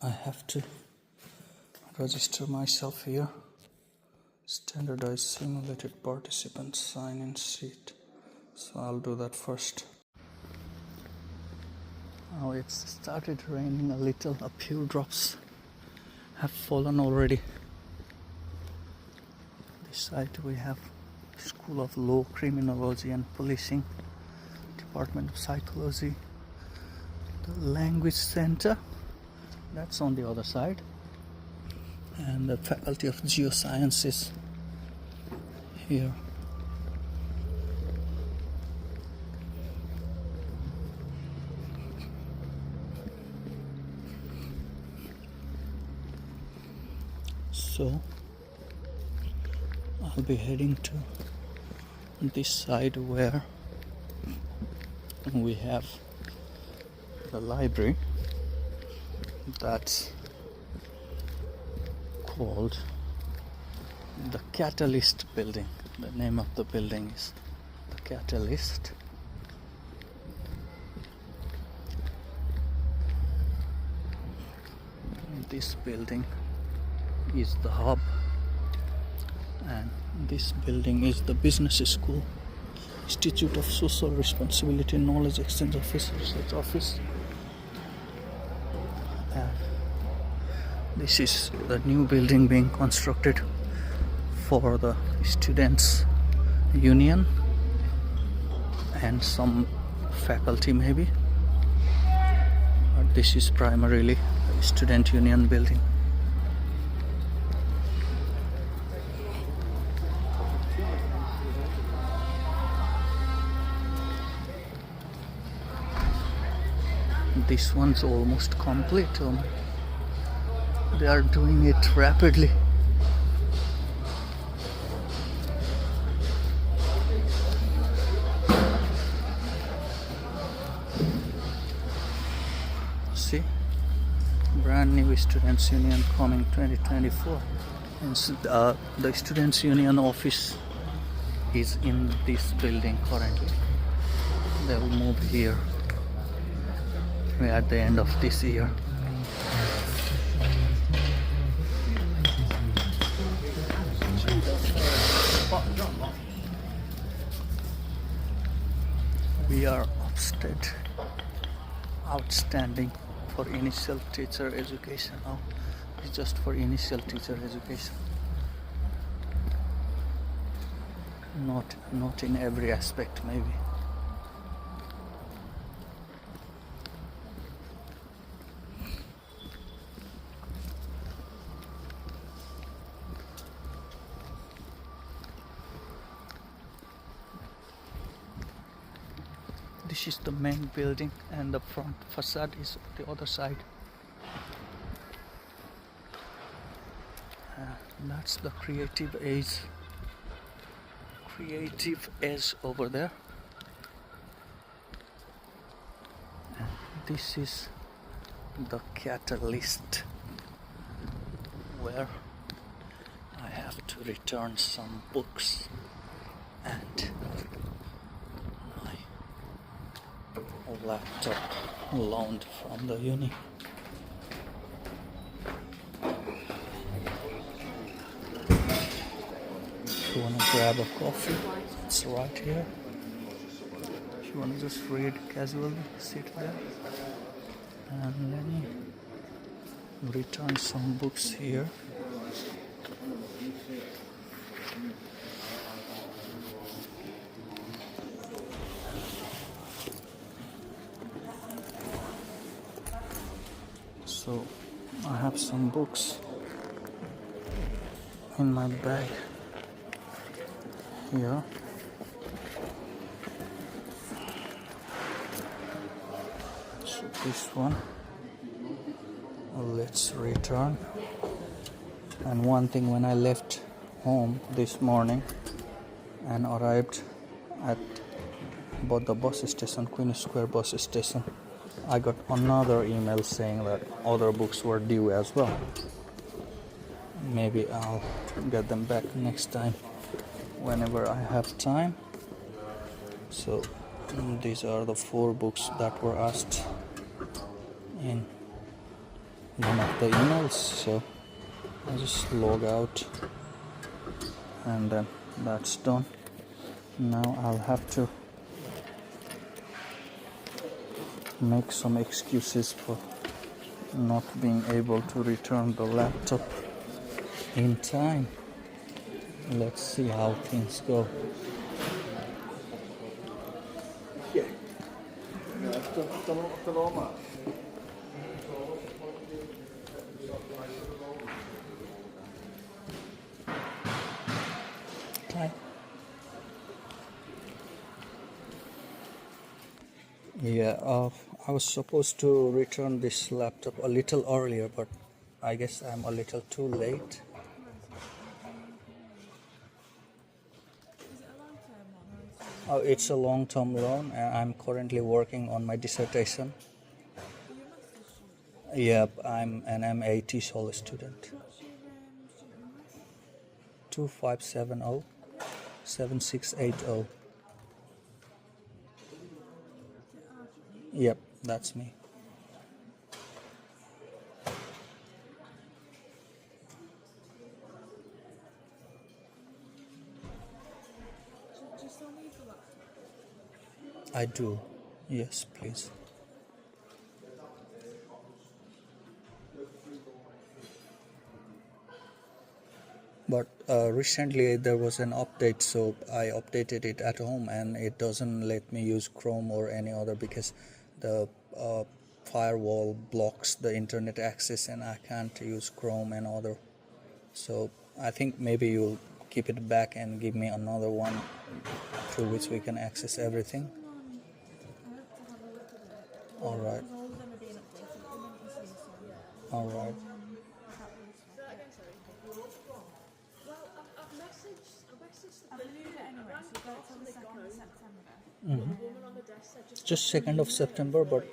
I have to register myself here. Standardized simulated participant sign in sheet. So I'll do that first. Oh, it's started raining a little. A few drops have fallen already. This side we have School of Law, Criminology and Policing, Department of Psychology, the Language Center. That's on the other side, and the Faculty of Geosciences here. So I'll be heading to this side where we have the library. That's called the Catalyst building. The name of the building is the Catalyst. This building is the hub, and this building is the business school, Institute of Social Responsibility, Knowledge Exchange Office, Research Office. This is the new building being constructed for the students' union and some faculty maybe, but this is primarily a student union building. This one's almost complete. They are doing it rapidly. See, brand new Students' Union coming 2024. And the Students' Union office is in this building currently. They will move here at the end of this year. We are outstanding for initial teacher education. Now it's just for initial teacher education, not in every aspect maybe. This is the main building, and the front facade is the other side. That's the creative edge over there. And this is the Catalyst, where I have to return some books and laptop loaned from the uni. If you want to grab a coffee, it's right here. If you want to just read casually, sit there. And let me return some books here. So I have some books in my bag here. So this one, let's return. And one thing, when I left home this morning and arrived at both the bus station, Queen Square bus station, I got another email saying that other books were due as well. Maybe I'll get them back next time whenever I have time. So these are the 4 books that were asked in one of the emails. So I just log out and then that's done. Now I'll have to make some excuses for not being able to return the laptop in time. Let's see how things go. Hi. Yeah, I was supposed to return this laptop a little earlier, but I guess I'm a little too late. Oh, it's a long-term loan, and I'm currently working on my dissertation. Yep, I'm an MAT solo student. 2570-7680. Yep, that's me. I do. Yes, please. But recently there was an update, so I updated it at home, and it doesn't let me use Chrome or any other because the firewall blocks the internet access, and I can't use Chrome and other. So I think maybe you'll keep it back and give me another one through which we can access everything. All right. All right. Just 2nd of September, but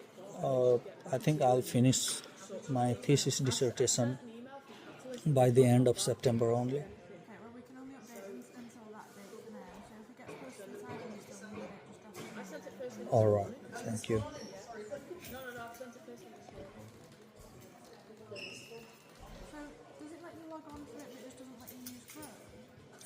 I think I'll finish my thesis dissertation by the end of September only. All right, thank you.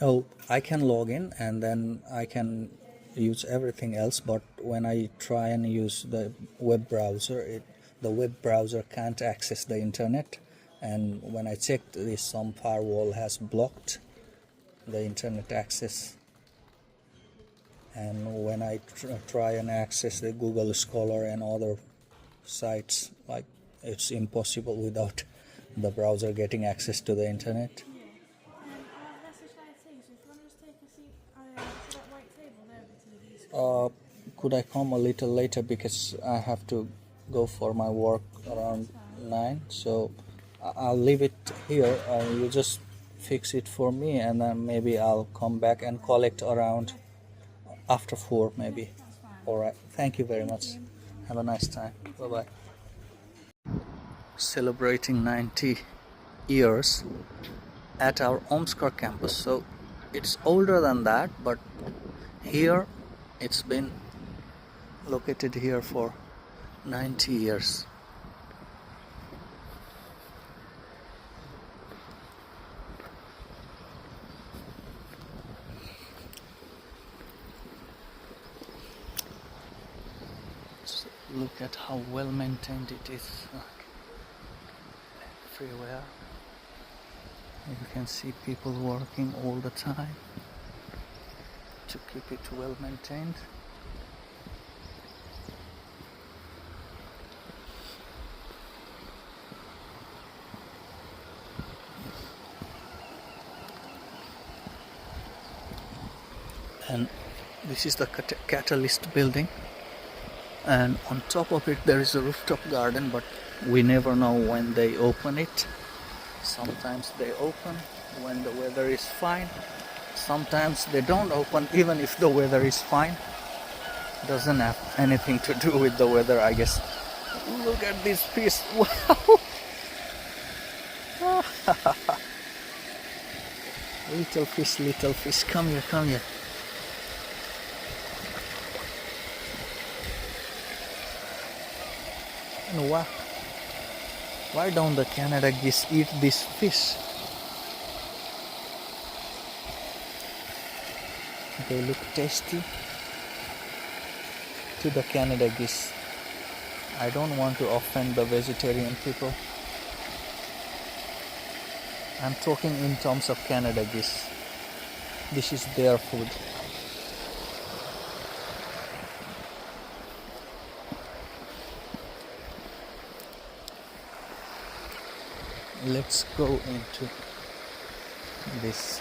Oh, I can log in and then I can use everything else, but when I try and use the web browser, the web browser can't access the internet, and when I checked this, some firewall has blocked the internet access, and when I try and access the Google Scholar and other sites, like, it's impossible without the browser getting access to the internet. Could I come a little later because I have to go for my work around 9, so I'll leave it here. You just fix it for me, and then maybe I'll come back and collect around after 4 maybe. Alright, thank you very much. Have a nice time. Bye bye. Celebrating 90 years at our Omskar campus, so it's older than that, but here it's been located here for 90 years. So look at how well maintained it is, everywhere. You can see people working all the time to keep it well maintained. This is the Catalyst building, and on top of it there is a rooftop garden, but we never know when they open it. Sometimes they open when the weather is fine, sometimes they don't open even if the weather is fine. Doesn't have anything to do with the weather, I guess. Look at this fish. Wow. Little fish, come here, come here. And why don't the Canada geese eat this fish? They look tasty to the Canada geese. I don't want to offend the vegetarian people. I'm talking in terms of Canada geese. This is their food. Let's go into this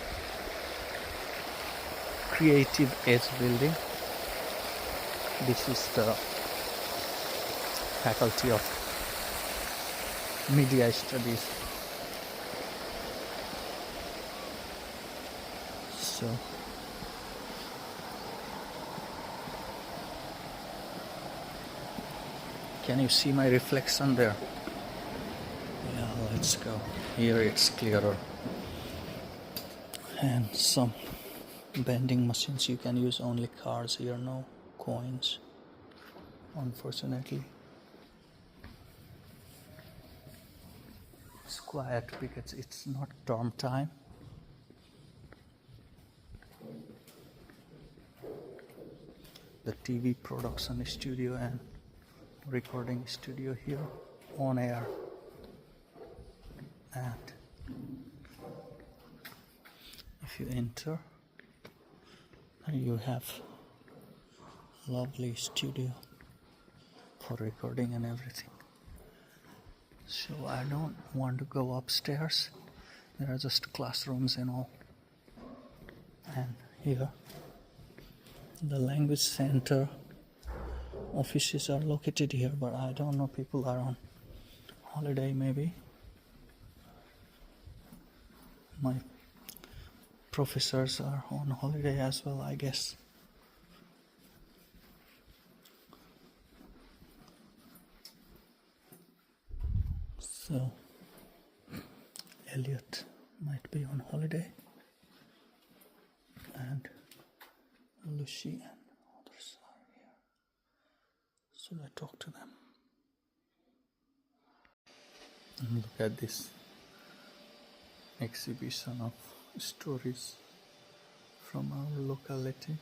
Creative Edge building. This is the Faculty of Media Studies. So can you see my reflection there? Yeah, let's go. Here it's clearer. And some vending machines. You can use only cards here, no coins, unfortunately. It's quiet because it's not term time. The TV production studio and recording studio here on air. And if you enter, you have lovely studio for recording and everything. So I don't want to go upstairs. There are just classrooms and all. And here the language center offices are located here, but I don't know, people are on holiday maybe. My professors are on holiday as well, I guess. So Elliot might be on holiday, and Lucy and others are here. So I talk to them. And look at this exhibition of stories from our locality.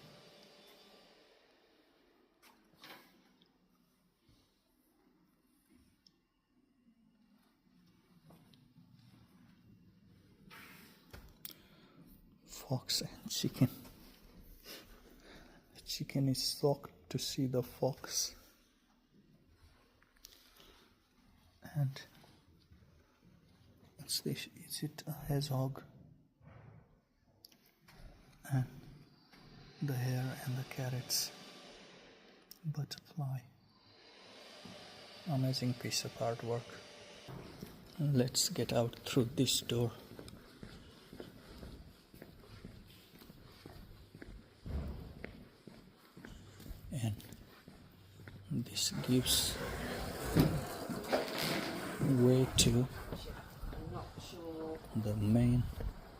Fox and chicken. The chicken is shocked to see the fox. And what's this? Is it a hedgehog? And the hare and the carrots. Butterfly. Amazing piece of artwork. Let's get out through this door. And this gives way to the main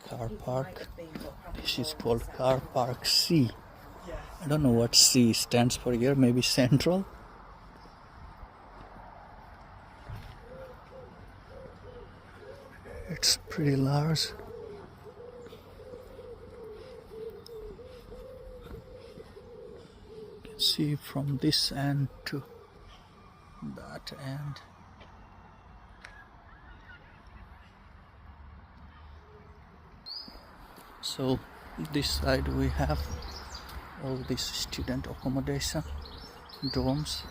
car park. This is called Car Park C. I don't know what C stands for here, maybe Central. It's pretty large. You can see from this end to that end. So this side we have all this student accommodation, dorms.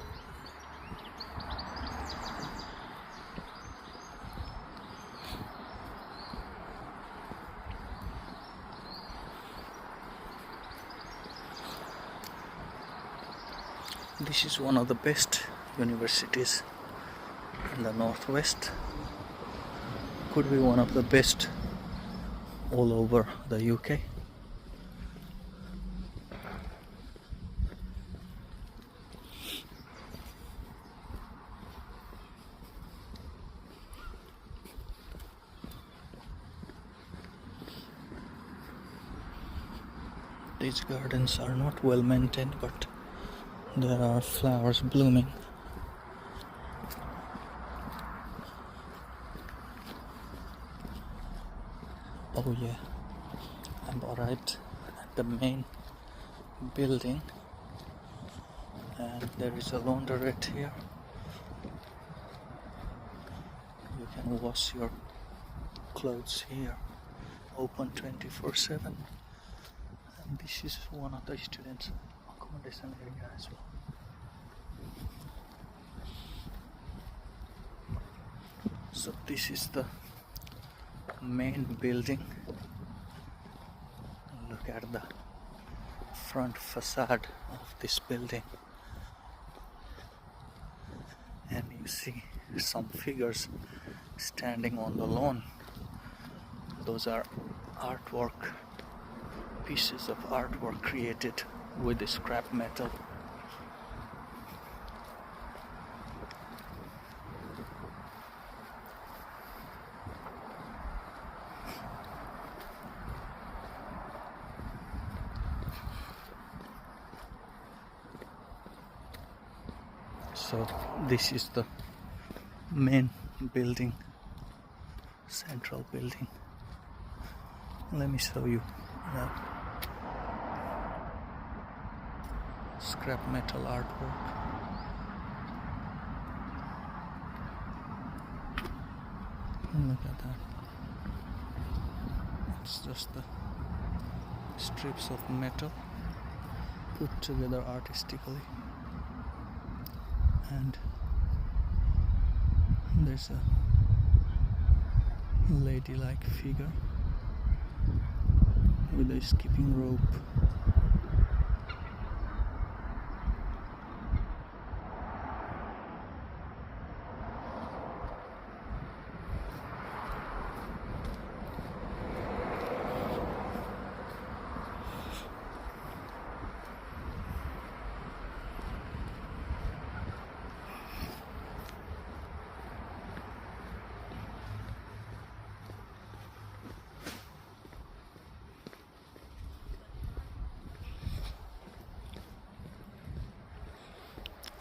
This is one of the best universities in the northwest. Could be one of the best all over the UK. These gardens are not well maintained, but there are flowers blooming. Oh yeah, I've arrived at the main building and there is a laundrette here. You can wash your clothes here, open 24/7. And this is one of the students' accommodation area as well. So this is the main building. Look at the front facade of this building, and you see some figures standing on the lawn. Those are artwork, pieces of artwork created with the scrap metal. So this is the main building, central building. Let me show you the scrap metal artwork. Look at that. It's just the strips of metal put together artistically. And there's a ladylike figure with a skipping rope.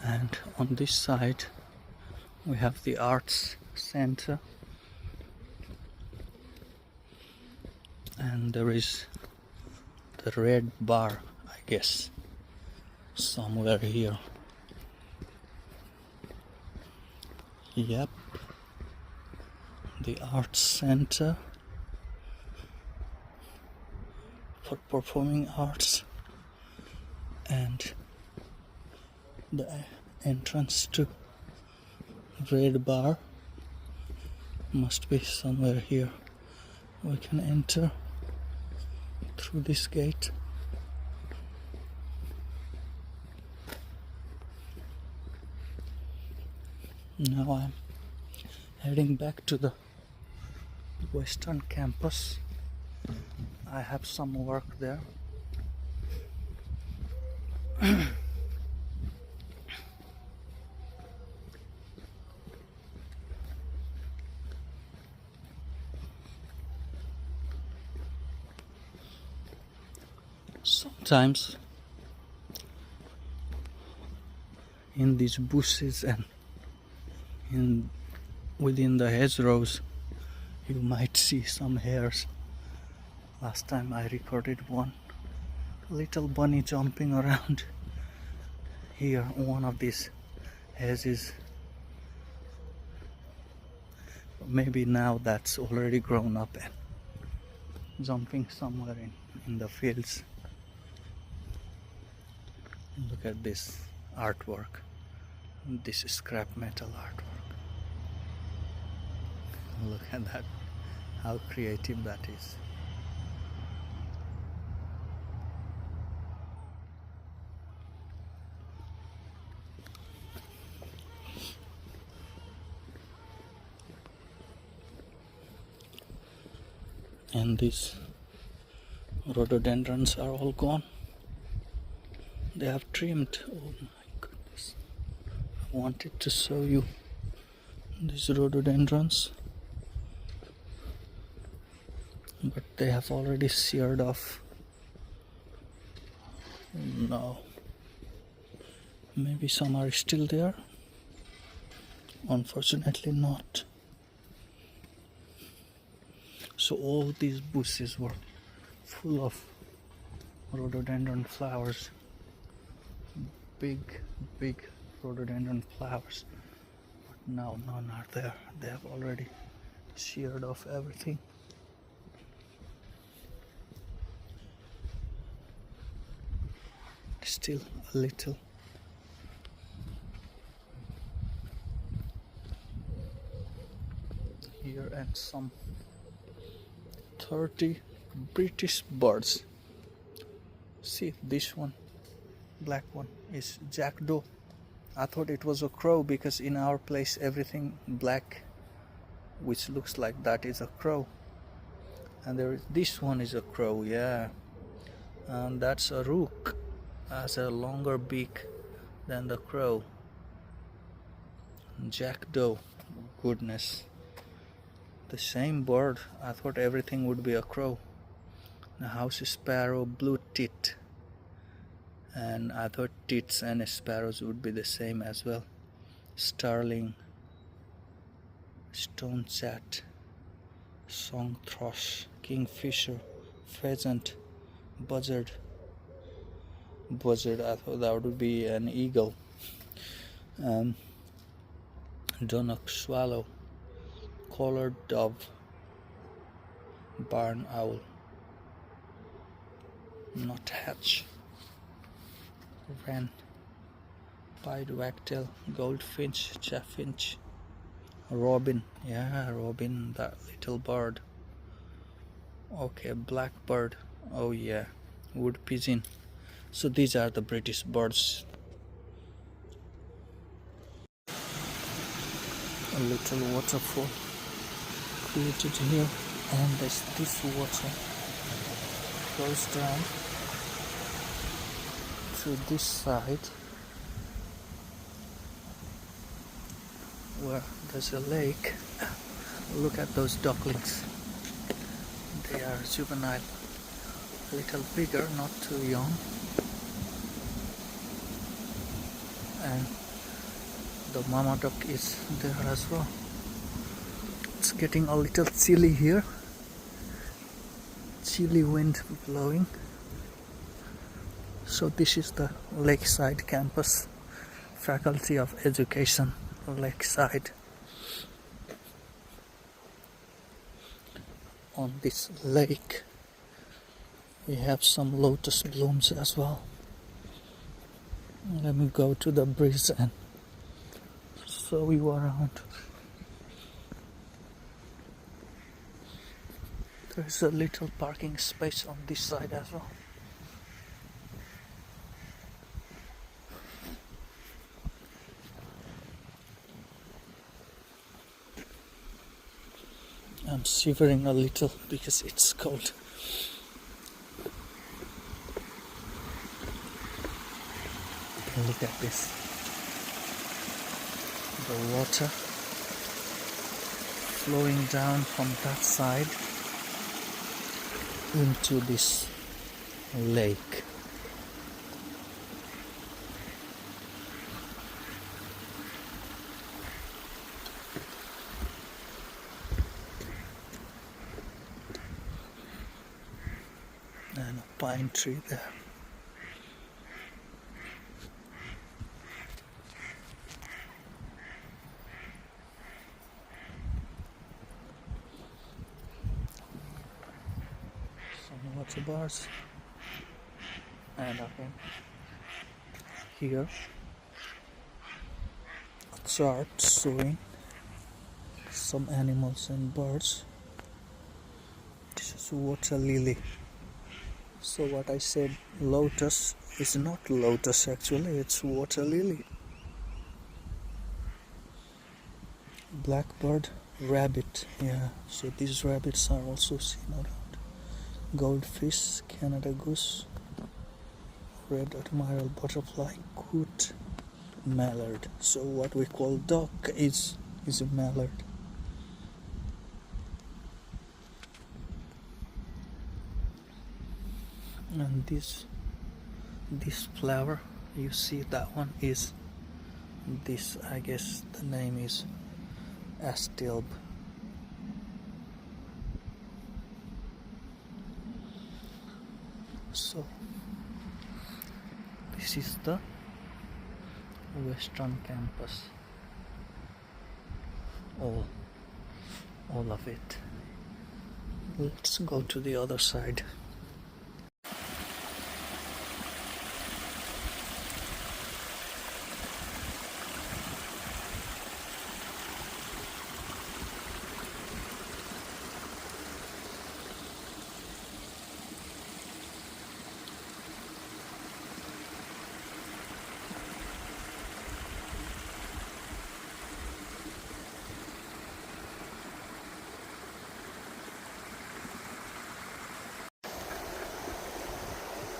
And on this side we have the arts center, and there is the red bar, I guess, somewhere here. Yep, the arts center for performing arts, and the entrance to red bar must be somewhere here. We can enter through this gate. Now I'm heading back to the western campus. I have some work there. Sometimes in these bushes and within the hedgerows you might see some hares. Last time I recorded one little bunny jumping around here on one of these hedges. Maybe now that's already grown up and jumping somewhere in the fields. Look at this artwork. This is scrap metal artwork. Look at that, how creative that is. And these rhododendrons are all gone. They have trimmed. Oh my goodness. I wanted to show you these rhododendrons, but they have already sheared off. No. Maybe some are still there. Unfortunately not. So all these bushes were full of rhododendron flowers. Big rhododendron flowers. But now none are there. They have already sheared off everything. Still a little. Here and some 30 British birds. See, this one, black one, is jackdaw. I thought it was a crow because in our place everything black which looks like that is a crow. And this one is a crow, yeah. And that's a rook, has a longer beak than the crow. Jackdaw, goodness. The same bird. I thought everything would be a crow. The house sparrow, blue tit. And I thought tits and sparrows would be the same as well. Starling, stone chat, song thrush, kingfisher, pheasant, buzzard. Buzzard, I thought that would be an eagle. Dunnock swallow, collared dove, barn owl, nuthatch, wren, pied wagtail, goldfinch, chaffinch, robin, yeah, robin, that little bird. Okay, blackbird, oh yeah, wood pigeon. So these are the British birds. A little waterfall created here, and this water goes down to this side where there's a lake. Look at those ducklings. They are juvenile, a little bigger, not too young. And the mama duck is there as well. It's getting a little chilly here. Chilly wind blowing. So this is the Lakeside campus, Faculty of Education, Lakeside. On this lake we have some lotus blooms as well. Let me go to the bridge and show you around. There's a little parking space on this side as well. I'm shivering a little because it's cold. Look at this. The water flowing down from that side into this lake. And a pine tree there. Some water bars. And again here a chart showing some animals and birds. This is water lily. So what I said lotus is not lotus actually, it's water lily. Blackbird, rabbit, yeah, so these rabbits are also seen around. goldfish, Canada goose, red admiral butterfly, coot, mallard. So what we call duck is a mallard. And this flower, you see that one is this, I guess the name is astilbe. So this is the western campus, all of it. Let's go to the other side.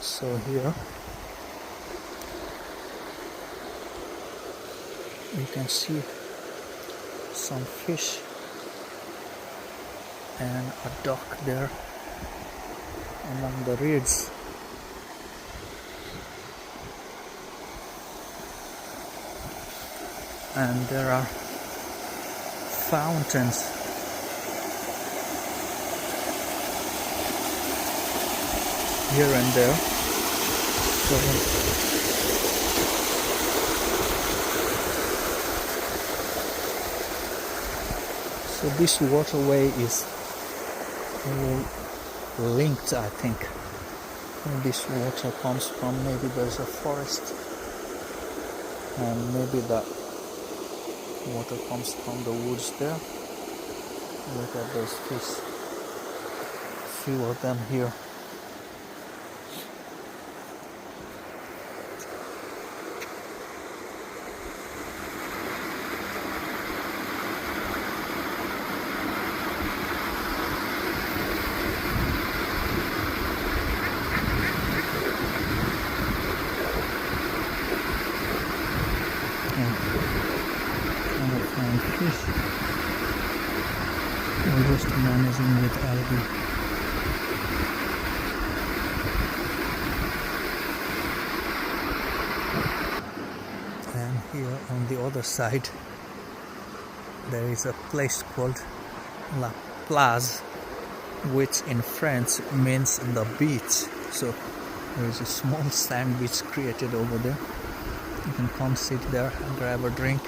So here you can see some fish and a duck there among the reeds. And there are fountains here and there. So this waterway is linked, I think. Where this water comes from, maybe there's a forest, and maybe that water comes from the woods there. Look at those fish, few of them here. And fish are just managing with algae. And here on the other side there is a place called La Plage, which in French means the beach. So there is a small sand beach created over there. You can come sit there and grab a drink.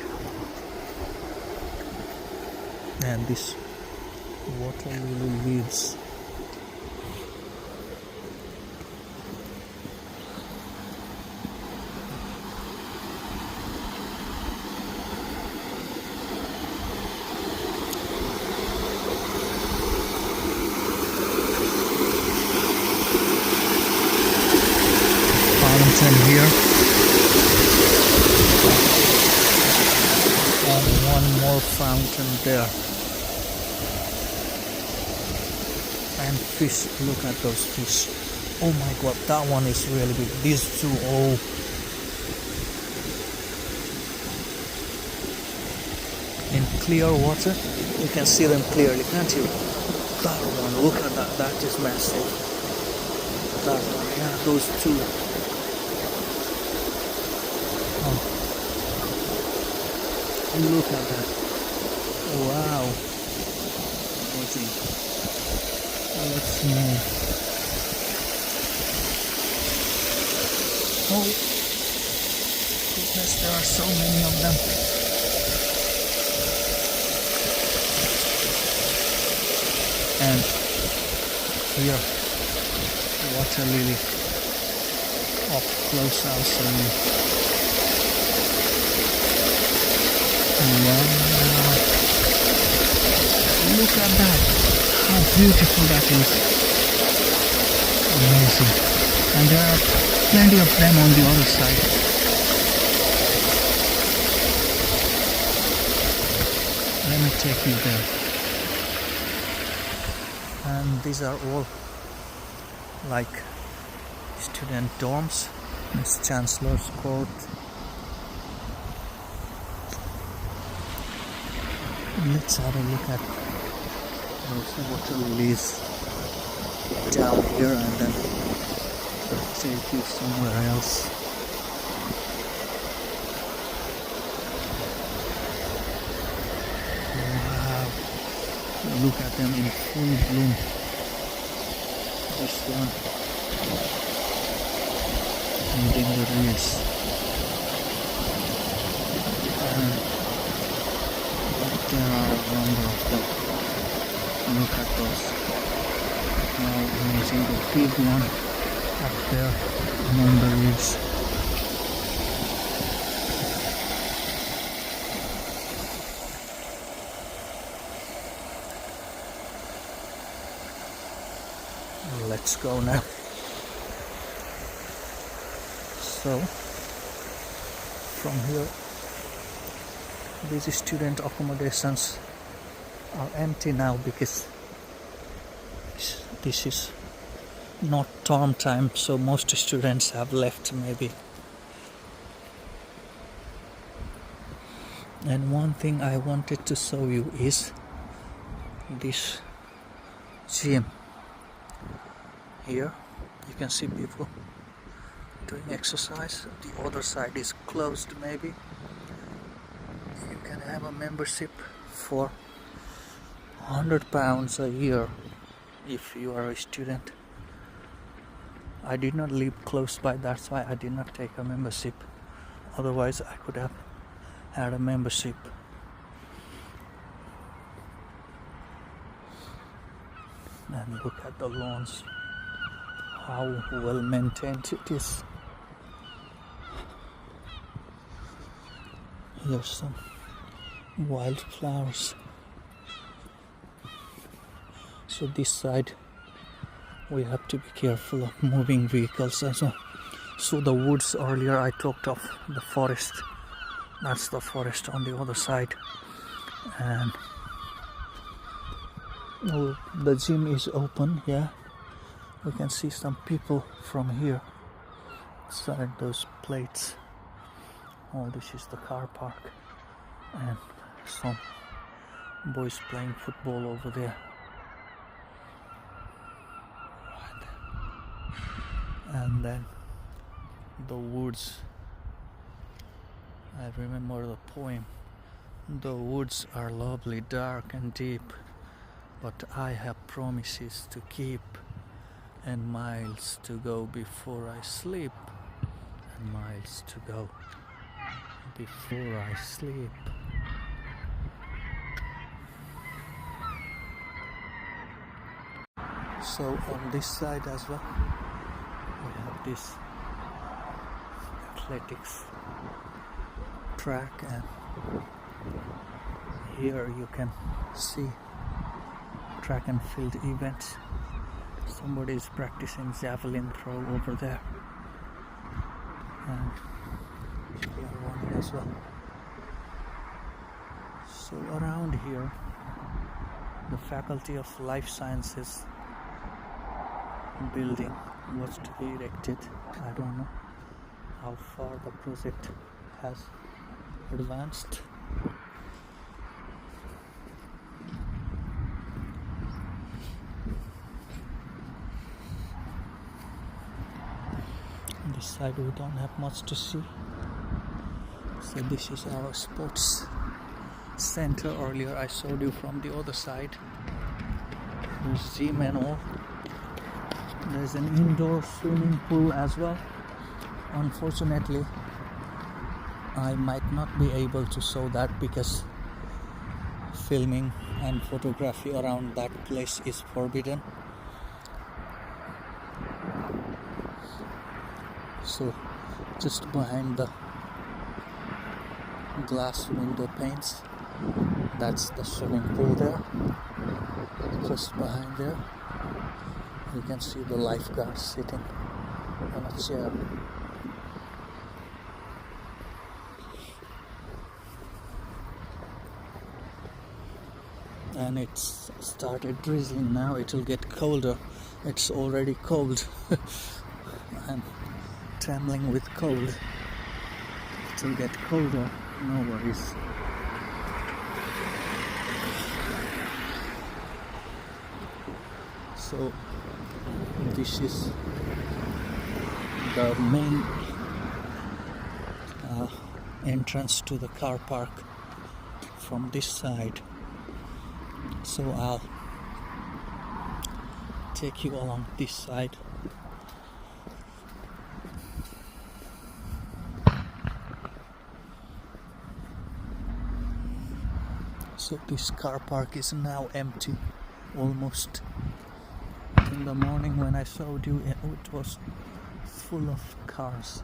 And this water lily leaves. Fountain here. And one more fountain there. And fish, look at those fish. Oh my god, that one is really big. These two, oh. In clear water, you can see them clearly, can't you? That one, look at that, that is massive. That one, yeah, those two. Oh. Look at that. Wow. Amazing. Let's move. Oh goodness, there are so many of them. And here, water lily up close I'll show you. Wow. Look at that. How beautiful that is. Amazing. And there are plenty of them on the other side. Let me take you there. And these are all like student dorms. This Chancellor's Court. Let's have a look at those water lilies down here and then take you somewhere else. Wow, look at them in full bloom. This one in the reeds, and there are a number of them. Look at those, how amazing. The big one up there among the reeds. Let's go now. So from here, these student accommodations are empty now because this is not term time, so most students have left maybe. And one thing I wanted to show you is this gym. Here you can see people doing exercise. The other side is closed maybe. You can have a membership for £100 a year if you are a student. I did not live close by, that's why I did not take a membership. Otherwise I could have had a membership. And look at the lawns, how well maintained it is. Here's some wildflowers. So this side we have to be careful of moving vehicles also. So the woods, earlier I talked of the forest, that's the forest on the other side. And oh, the gym is open, yeah. We can see some people from here inside those plates. Oh, this is the car park, and some boys playing football over there. And then the woods. I remember the poem. The woods are lovely, dark and deep, but I have promises to keep, and miles to go before I sleep, and miles to go before I sleep. So on this side as well, we have this athletics track, and here you can see track and field events. Somebody is practicing javelin throw over there, and people are running as well. So around here, the Faculty of Life Sciences building was to be erected. I don't know how far the project has advanced. On this side we don't have much to see. So this is our sports center. Earlier I showed you from the other side. There's gym and all. There's an indoor swimming pool as well. Unfortunately, I might not be able to show that because filming and photography around that place is forbidden. So just behind the glass window panes, that's the swimming pool there. Just behind there you can see the lifeguard sitting on a chair. And it's started drizzling now. It will get colder It's already cold. I'm trembling with cold. It will get colder, no worries. So this is the main entrance to the car park from this side. So I'll take you along this side. So this car park is now empty, almost. In the morning when I showed you, it was full of cars.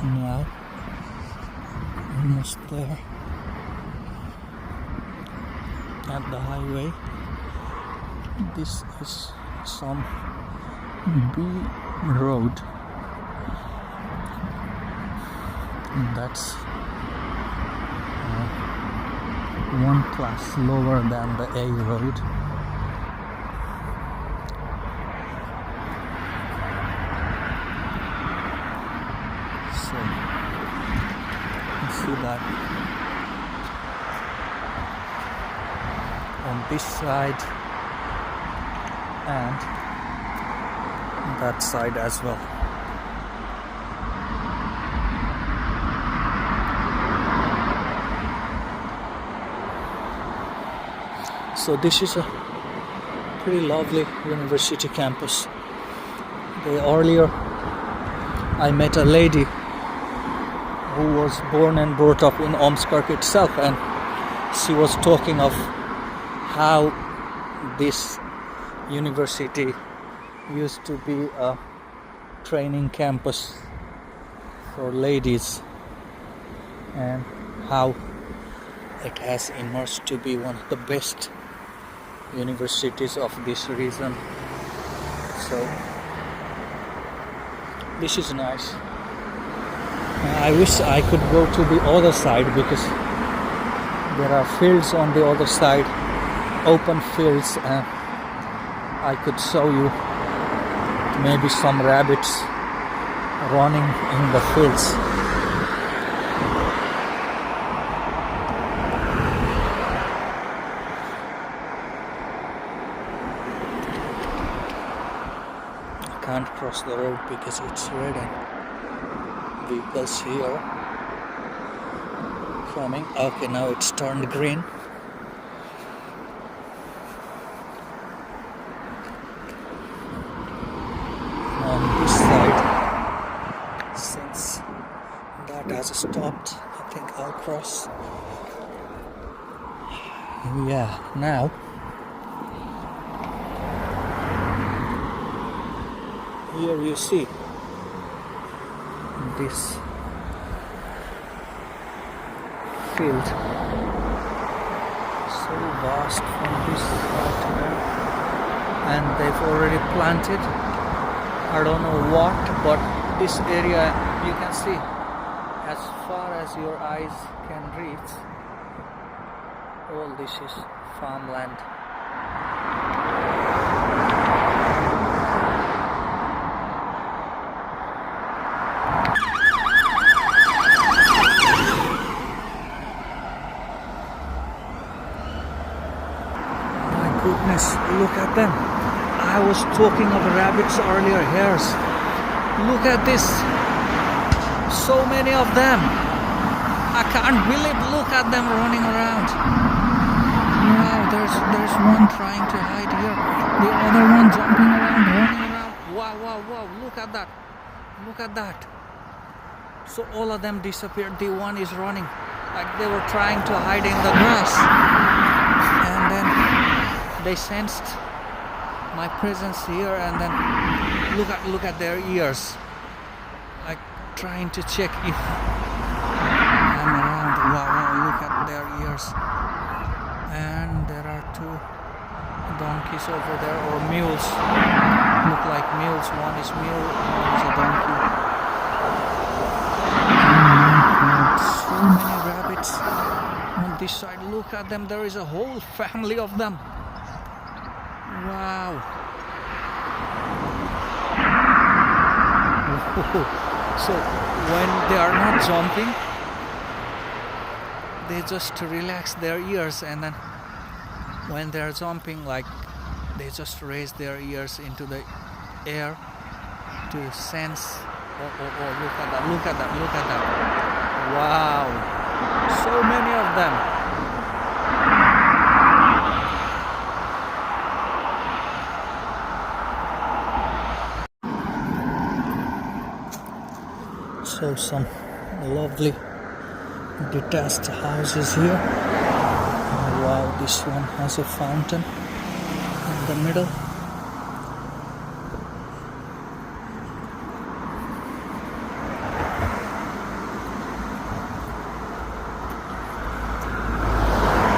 Now, almost there at the highway. This is some B road, and that's one class lower than the A road. So you see that on this side and that side as well. So this is a pretty lovely university campus. Earlier I met a lady who was born and brought up in Omskirk itself, and she was talking of how this university used to be a training campus for ladies and how it has emerged to be one of the best universities of this region. So this is nice. I wish I could go to the other side because there are fields on the other side, open fields, and I could show you maybe some rabbits running in the fields. I can't cross the road because it's red and vehicles here coming. Okay, now it's turned green. On this side, since that has stopped, I think I'll cross. Yeah, now here you see this field, so vast from this side to there, and they've already planted I don't know what, but this area you can see as far as your eyes can reach. All this is farmland. My goodness, look at them. I was talking of rabbits earlier, hares. Look at this. So many of them. I can't believe, look at them running around. Wow, there's one trying to hide here. The other one jumping around, running around. Wow, look at that. Look at that. So all of them disappeared. The one is running like they were trying to hide in the grass. And then they sensed my presence here, and then look at their ears, like trying to check if I'm around. Wow, look at their ears. And there are two donkeys over there, or mules. Look like mules. One is mule, one is a donkey. So many rabbits on this side. Look at them. There is a whole family of them. Wow. So when they are not jumping, they just relax their ears, and then when they are jumping, like, they just raise their ears into the air to sense. Oh, look at that, look at that, look at that. Wow, so many of them. So some lovely detached houses here. Wow, this one has a fountain in the middle.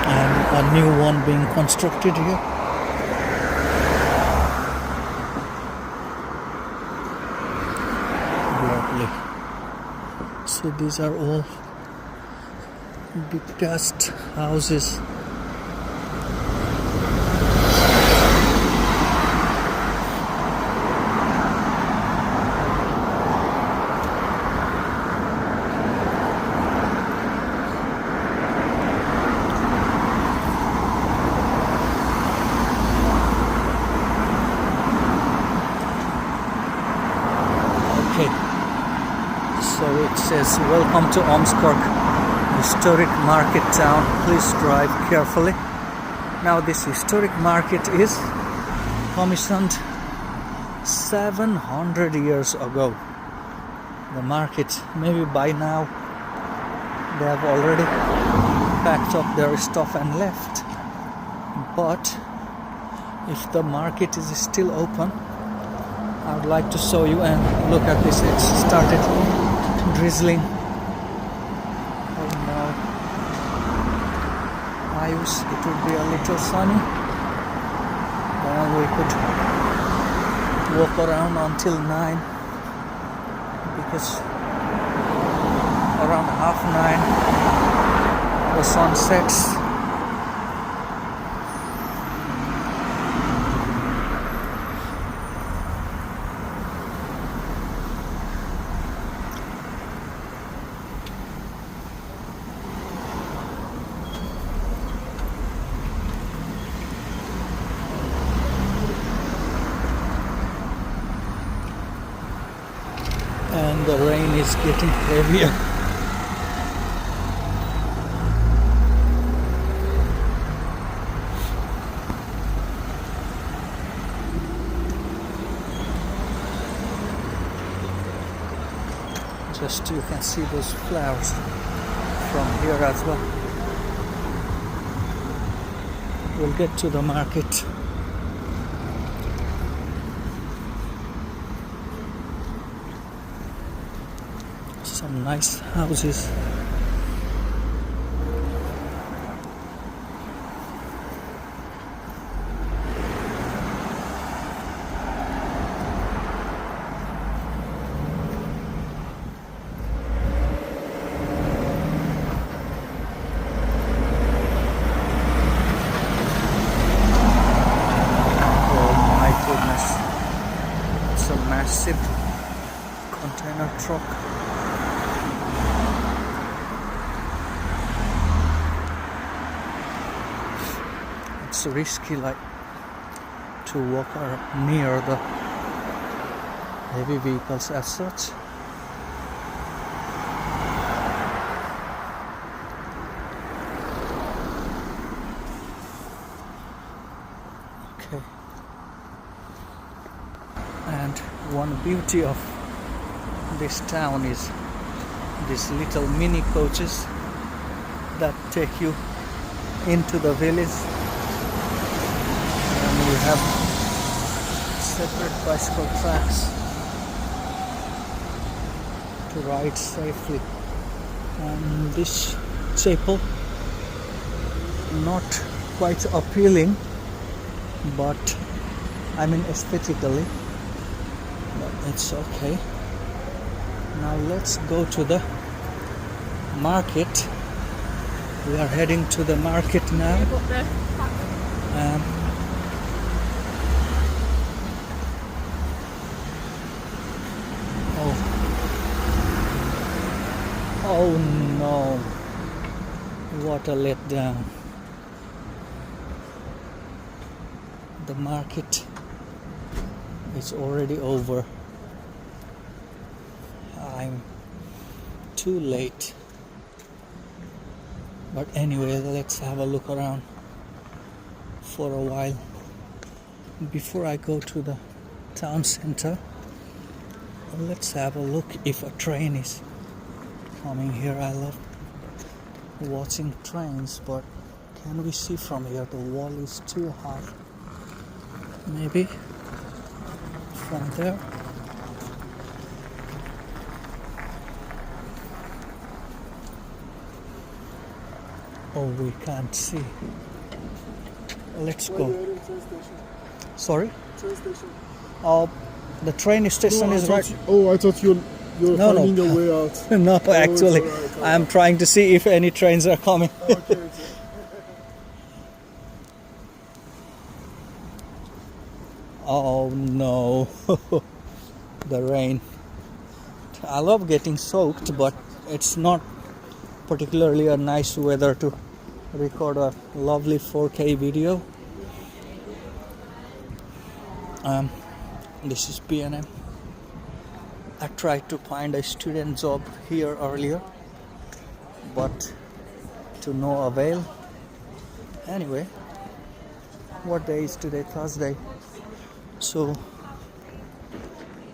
And a new one being constructed here. Lovely. So these are all detached houses. Okay, so it says, welcome to Ormskirk historic market town, please drive carefully. Now this historic market is commissioned 700 years ago. The market, maybe by now they have already packed up their stuff and left, but if the market is still open, I would like to show you. And look at this, it started drizzling. Oh no, I wish it would be a little sunny, then we could walk around until 9, because around 9:30 the sun sets. And the rain is getting heavier. Just you can see those flowers from here as well. We'll get to the market. Some nice houses. Oh my goodness, it's a massive container truck. It's risky, like, to walk near the heavy vehicles as such. Okay. And one beauty of this town is these little mini coaches that take you into the village. We have separate bicycle tracks to ride safely. And this chapel, not quite appealing, but I mean aesthetically, but it's okay. Now let's go to the market. We are heading to the market now. Oh no, what a letdown. The market is already over. I'm too late. But anyway, let's have a look around for a while before I go to the town center. Let's have a look if a train is coming here. I love watching trains, but can we see from here? The wall is too high. Maybe from there. Oh, we can't see. Let's go. Sorry? Train station. The train station is right. I thought you're finding a way out. No, actually, I'm trying to see if any trains are coming. Okay. Oh no, the rain. I love getting soaked, but it's not particularly a nice weather to record a lovely 4K video. This is PNM. I tried to find a student job here earlier, but to no avail. Anyway, what day is today? Thursday. So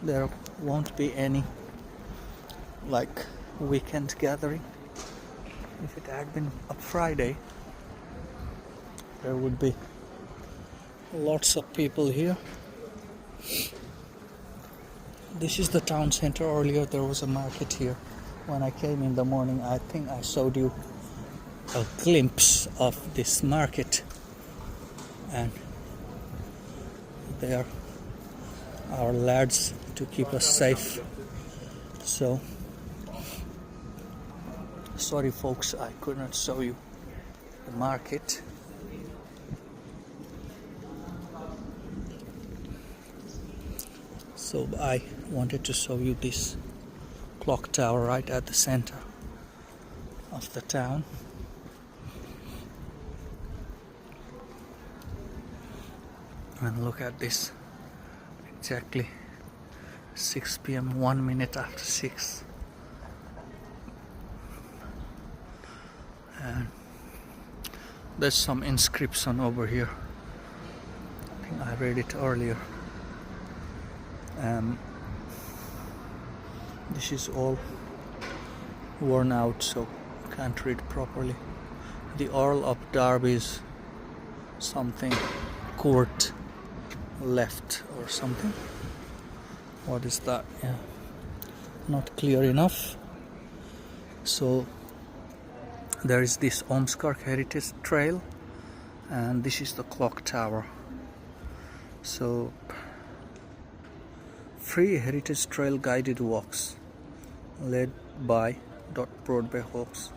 there won't be any like weekend gathering. If it had been a Friday, there would be lots of people here. This is the town center. Earlier there was a market here. When I came in the morning, I think I showed you a glimpse of this market, and there are lads to keep us safe. So sorry folks, I could not show you the market. So I wanted to show you this clock tower right at the center of the town. And look at this, exactly 6 p.m. 1 minute after 6. And there's some inscription over here. I think I read it earlier. This is all worn out, so can't read properly. The Earl of Derby's something court left or something. What is that? Yeah, not clear enough. So there is this Ormskirk Heritage Trail, and this is the clock tower. So free Heritage Trail guided walks led by Broadway Hawks,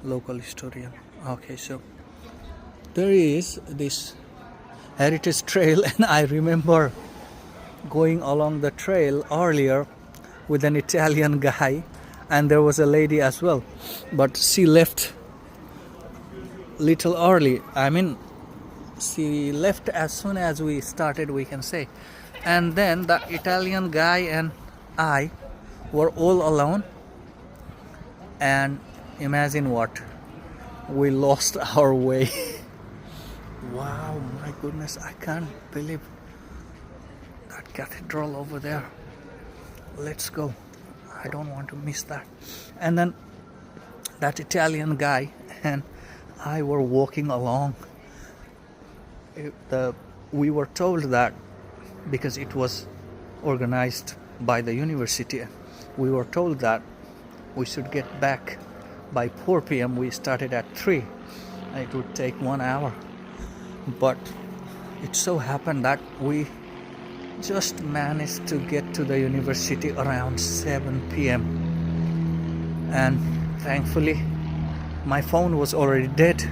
local historian. Okay, so there is this Heritage Trail, and I remember going along the trail earlier with an Italian guy, and there was a lady as well, but she left little early. I mean, she left as soon as we started, we can say. And then the Italian guy and I were all alone, and imagine what, we lost our way. Wow, my goodness, I can't believe that cathedral over there. Let's go, I don't want to miss that. And then that Italian guy and I were walking along. We were told that because it was organized by the university, we were told that we should get back by 4 p.m. We started at 3. It would take 1 hour, but it so happened that we just managed to get to the university around 7 p.m. and thankfully my phone was already dead,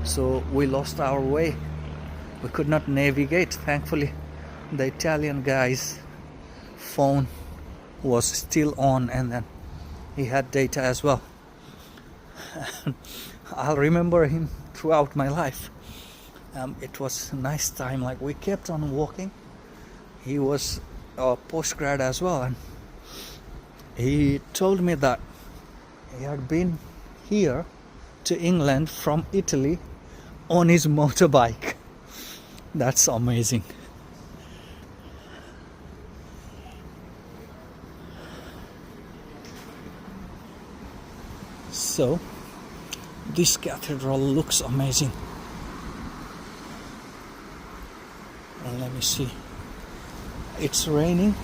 so we lost our way. We could not navigate. Thankfully the Italian guy's phone was still on, and then he had data as well. I'll remember him throughout my life. It was a nice time. Like, we kept on walking. He was a postgrad as well, and he told me that he had been here to England from Italy on his motorbike. That's amazing. So this cathedral looks amazing. Let me see. It's raining,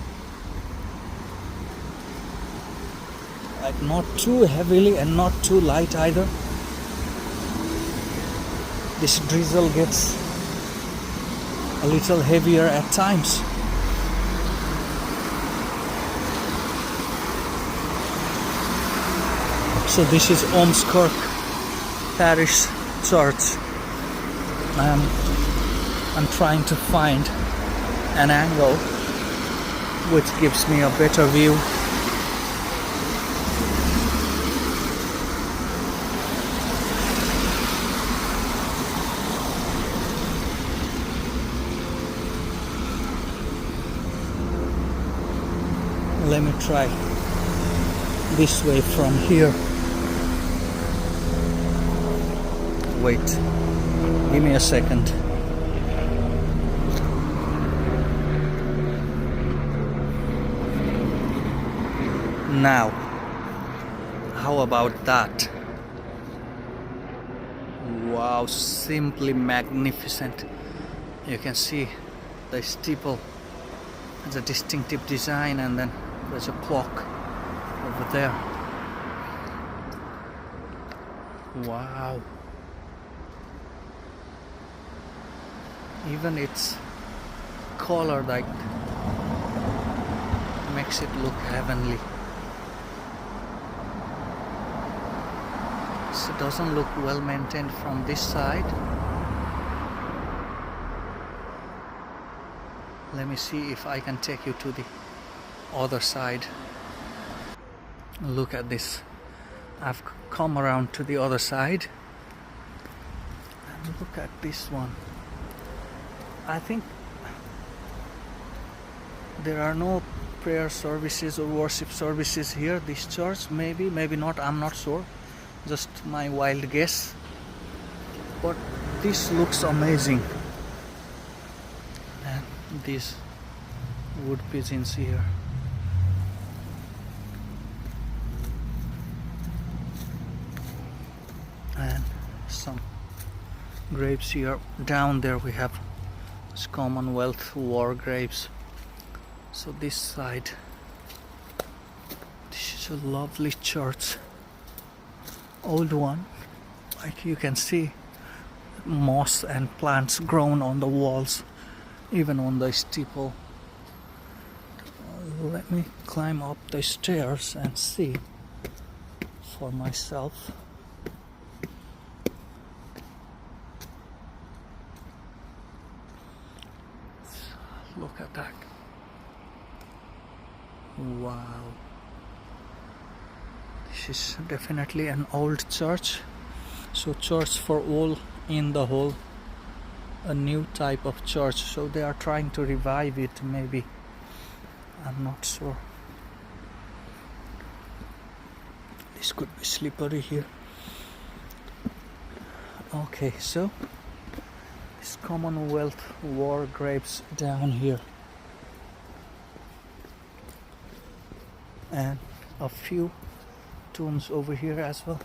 like not too heavily and not too light either. This drizzle gets a little heavier at times. So this is Ormskirk Parish Church. I'm trying to find an angle which gives me a better view. Let me try this way from here. Wait, give me a second. Now, how about that? Wow, simply magnificent. You can see the steeple has a distinctive design, and then there's a clock over there. Wow. Even its color, like, makes it look heavenly. So it doesn't look well maintained from this side. Let me see if I can take you to the other side. Look at this. I've come around to the other side, and look at this one. I think there are no prayer services or worship services here, this church. Maybe not, I'm not sure. Just my wild guess. But this looks amazing. And these wood pigeons here. And some grapes here. Down there we have Commonwealth War grapes. So this side, this is a lovely church, old one. Like, you can see moss and plants grown on the walls, even on the steeple. Let me climb up the stairs and see for myself. Look at that. Wow. This is definitely an old church. So church for all in the whole, a new type of church. So they are trying to revive it, maybe. I'm not sure. This could be slippery here. Okay, so this Commonwealth War grapes down here, and a few tombs over here as well.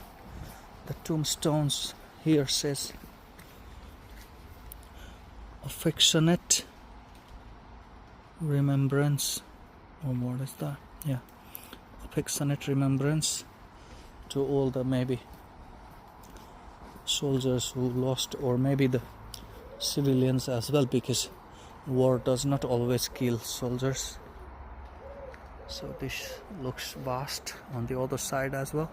The tombstones here says affectionate remembrance, or what is that? Yeah, affectionate remembrance to all the maybe soldiers who lost, or maybe the civilians as well, because war does not always kill soldiers. So this looks vast on the other side as well.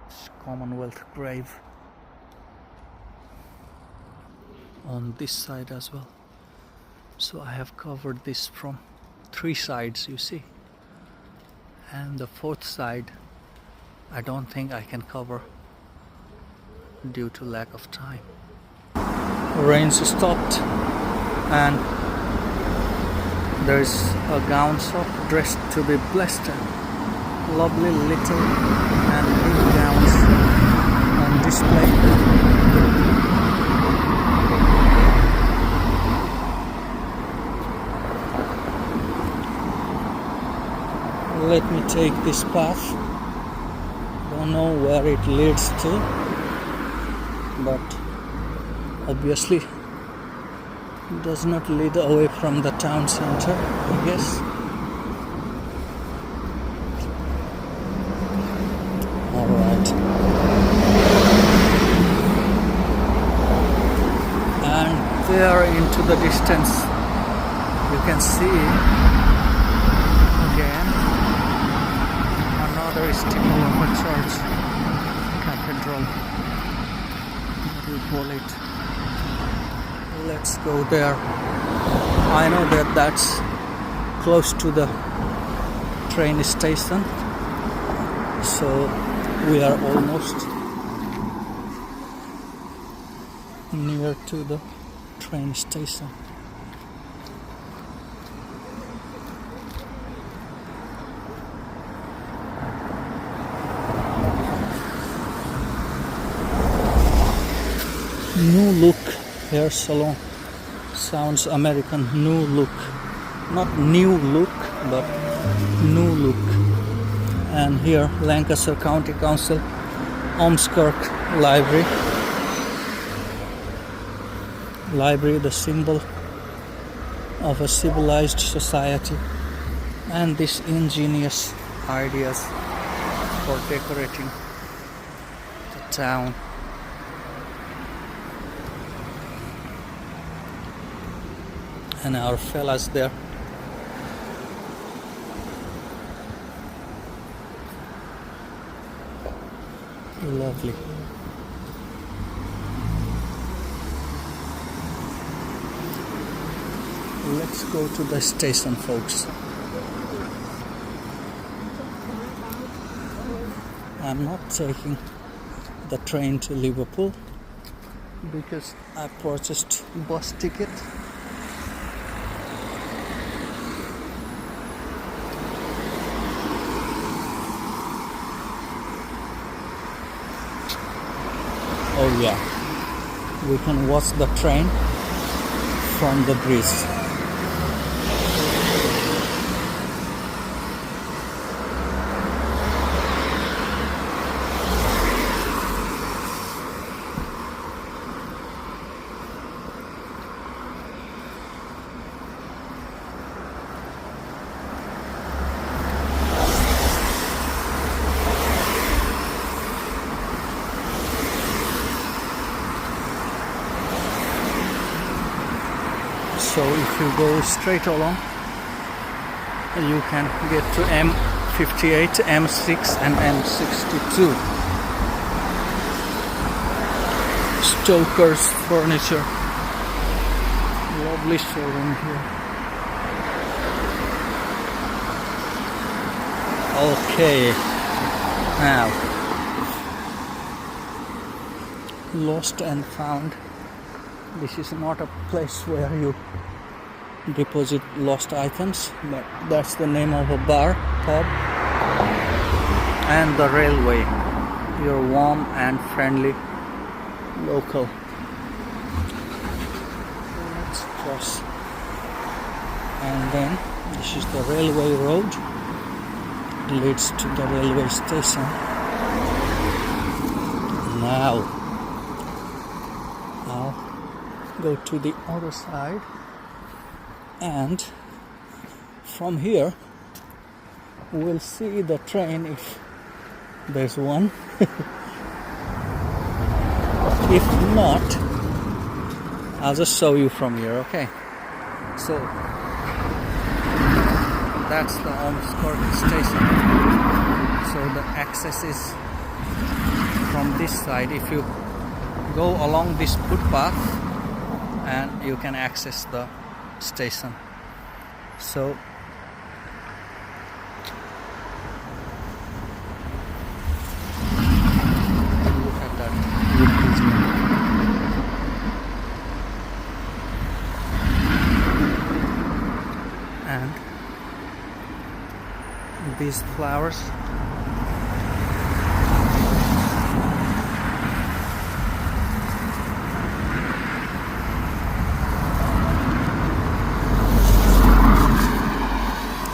It's Commonwealth grave on this side as well. So I have covered this from 3 sides, you see, and the 4th side I don't think I can cover due to lack of time. Rains stopped and there is a gown shop dressed to be blessed. Lovely little and big gowns on display. Let me take this path. Don't know where it leads to, but obviously it does not lead away from the town center, I guess. Alright. And there into the distance you can see again another steeple of a church, cathedral, what do you call it? Let's go there. I know that that's close to the train station, so we are almost near to the train station. New look hair salon. Sounds American. New look, not new look, but new look. And here Lancaster County Council, Ormskirk Library, the symbol of a civilized society, and these ingenious ideas for decorating the town. And our fellas there. Lovely. Let's go to the station, folks. I'm not taking the train to Liverpool because I purchased bus ticket. Oh yeah, we can watch the train from the bridge. So if you go straight along, you can get to M58, M6 and M62. Stoker's Furniture. Lovely showroom here. Okay, now lost and found. This is not a place where you deposit lost items, but that's the name of a bar, pub. And the railway, your warm and friendly local. Let's cross. And then this is the railway road. It leads to the railway station. Now I'll go to the other side, and from here we'll see the train if there's one. If not, I'll just show you from here, okay? So that's the Omskort station. So the access is from this side. If you go along this footpath, and you can access the station. So look at that wood bridge. And these flowers.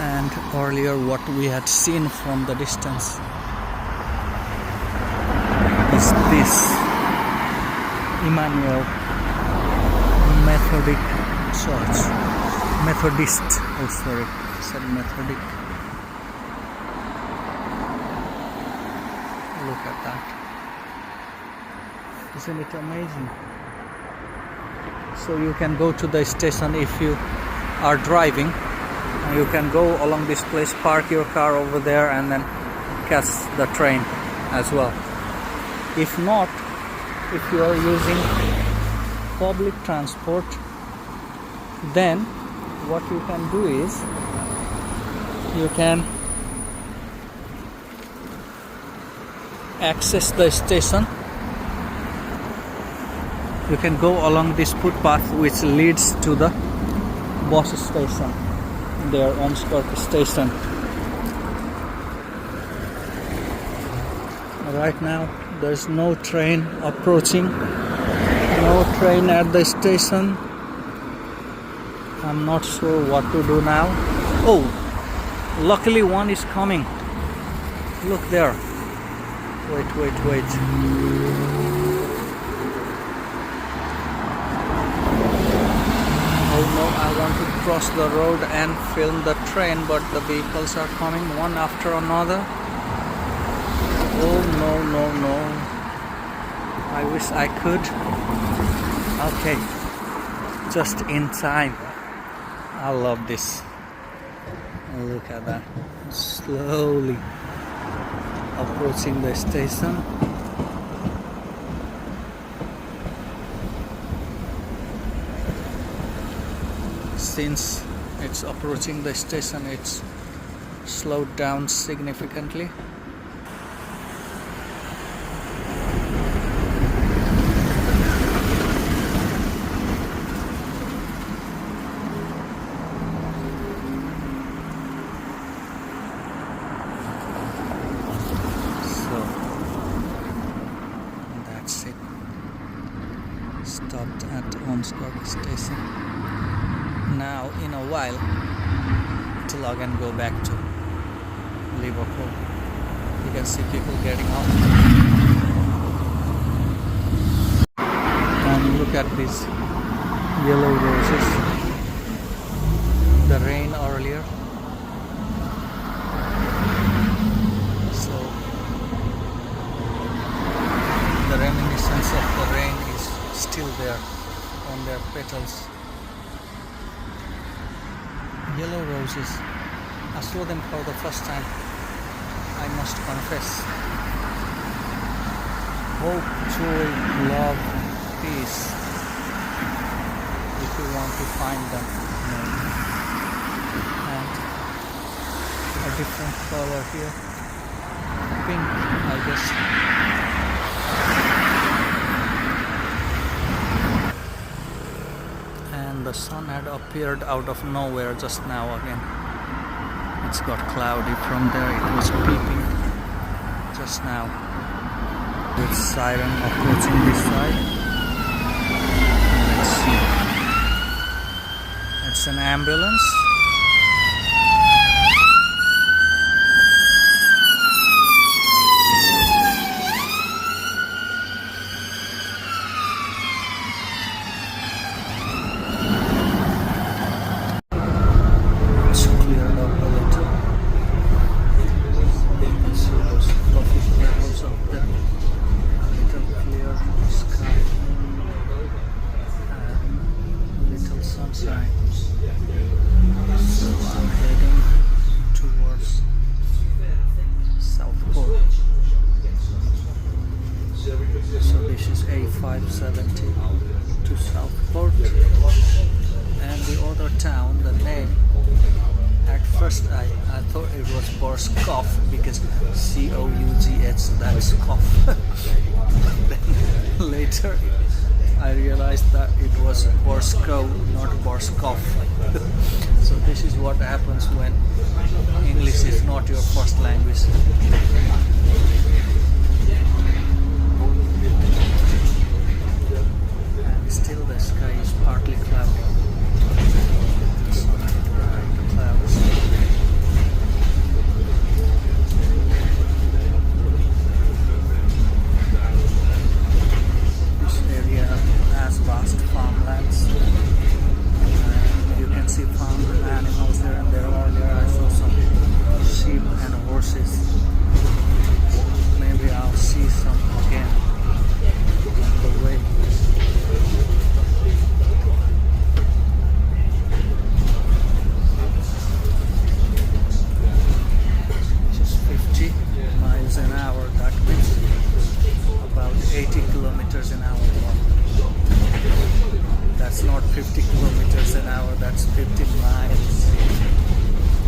And earlier what we had seen from the distance is this Emmanuel Methodic Church. Methodist, oh sorry, I said Methodic. Look at that. Isn't it amazing? So you can go to the station if you are driving. You can go along this place, park your car over there, and then catch the train as well. If not, if you are using public transport, then what you can do is you can access the station. You can go along this footpath which leads to the bus station, their Omskort station. Right now there's no train approaching, no train at the station. I'm not sure what to do now. Oh, luckily one is coming. Look there. Wait. Oh no, I want to cross the road and film the train, but the vehicles are coming one after another. Oh no. I wish I could. Okay, just in time. I love this. Look at that. Slowly approaching the station. Since it's approaching the station, it's slowed down significantly. That's it. Stopped at Omskort station. Now in a while it will again go back to Liverpool. You can see people getting off. And look at these yellow roses. The rain earlier. So the reminiscence of the rain is still there on their petals. Yellow roses. I saw them for the first time, I must confess. Hope, joy, love, peace. If you want to find them. And a different color here. Pink, I guess. And the sun had appeared out of nowhere just now again. It's got cloudy from there. It was peeping just now. With siren approaching this side. Let's see. It's an ambulance. 570 to Southport. And the other town, the name, at first I thought it was Borskov because Cough, that's cough. Then later I realized that it was Borsko, not Borskov. So this is what happens when English is not your first language. And still the sky is partly cloudy. Sunlight behind the clouds. This area has vast farmlands. You can see farm animals here and there. Earlier I saw some sheep and horses. Maybe I'll see some again on the way. Just 50 miles an hour, that means about 80 kilometers an hour. That's not 50 kilometers an hour, that's 50 miles.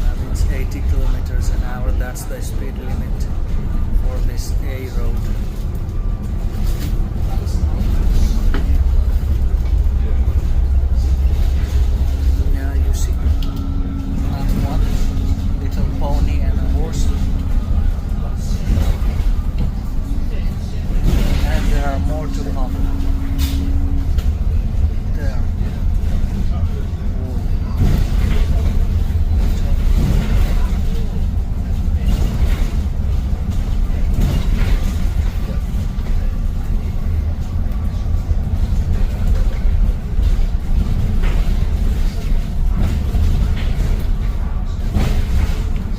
That means 80 kilometers an hour, that's the speed limit for this A road. Yeah, you see one little pony and a horse. And there are more to come. There.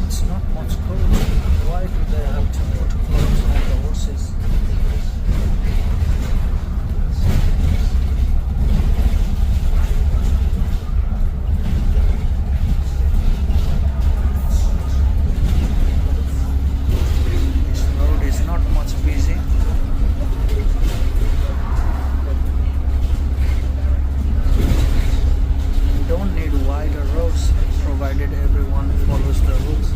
It's not much cold. Why do they have to put clothes on the horses? This road is not much busy. You don't need wider roads provided everyone follows the rules.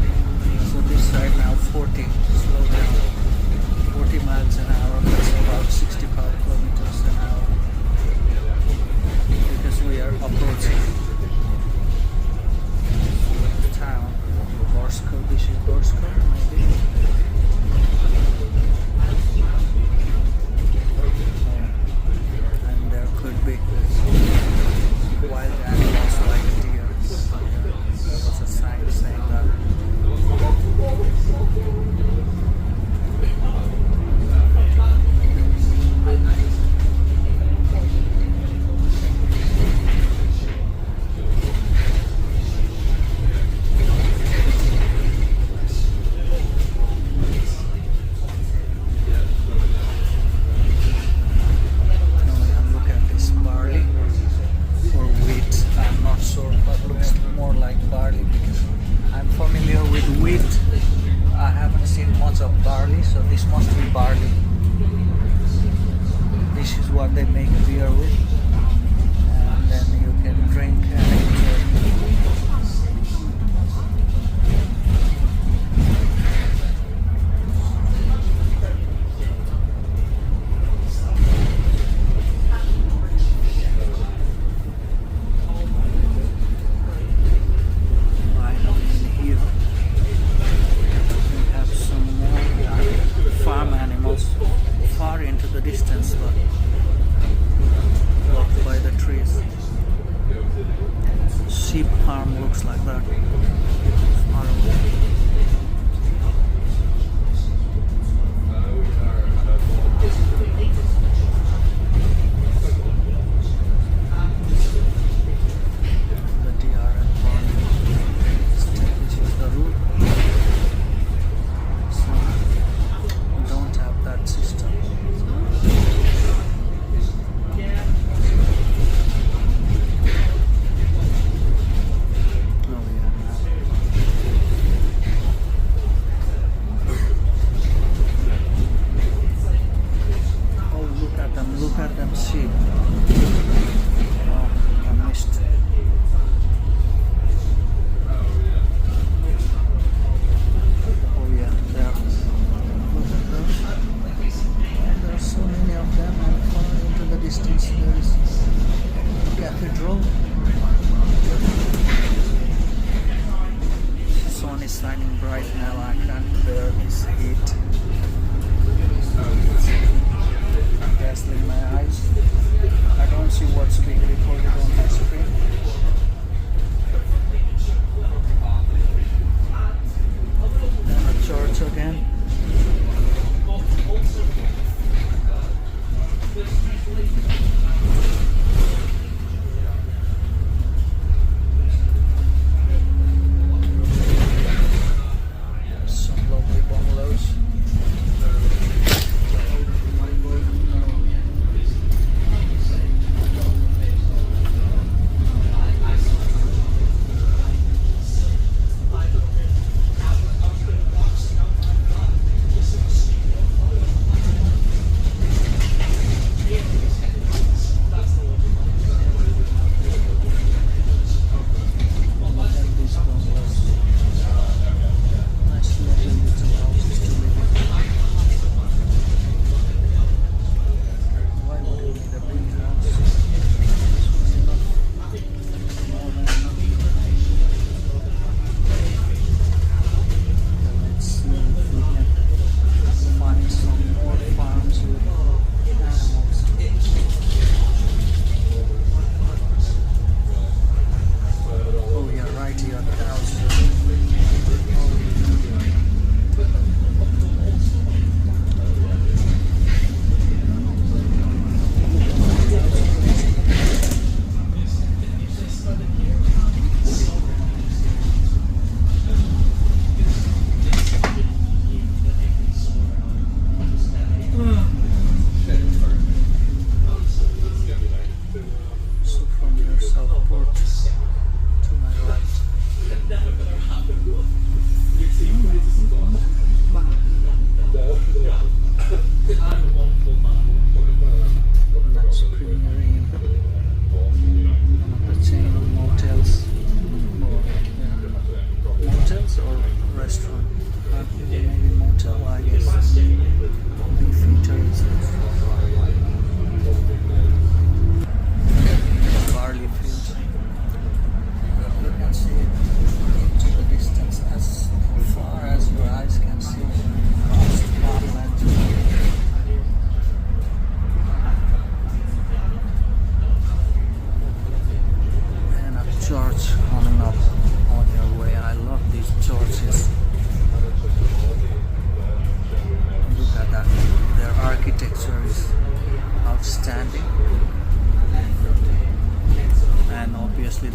So this side now 40, slow down. 40 miles an hour, that's about 65 kilometers an hour. Because we are approaching the town. Borsko, this is Borsko, maybe. And there could be wild animals like deer. There was a sign saying that. Look at this barley or wheat. I'm not sure, but looks more like barley because I'm familiar with wheat. I haven't seen much of barley, so this must be barley. This is what they make beer with, and then you can drink and enjoy. Farm animals far into the distance, but blocked by the trees. Sheep farm looks like that. Far away. The DRL farm, which is the route. Don't have that system. Oh yeah. some sheep. Oh, I missed. Oh yeah, there. Look at those. There are so many of them, and far into the distance there is a cathedral. The sun is shining bright now. I can't bear this heat. Dazzling my eyes. I don't see what's being recorded on my screen. Then a church again. Some lovely bungalows.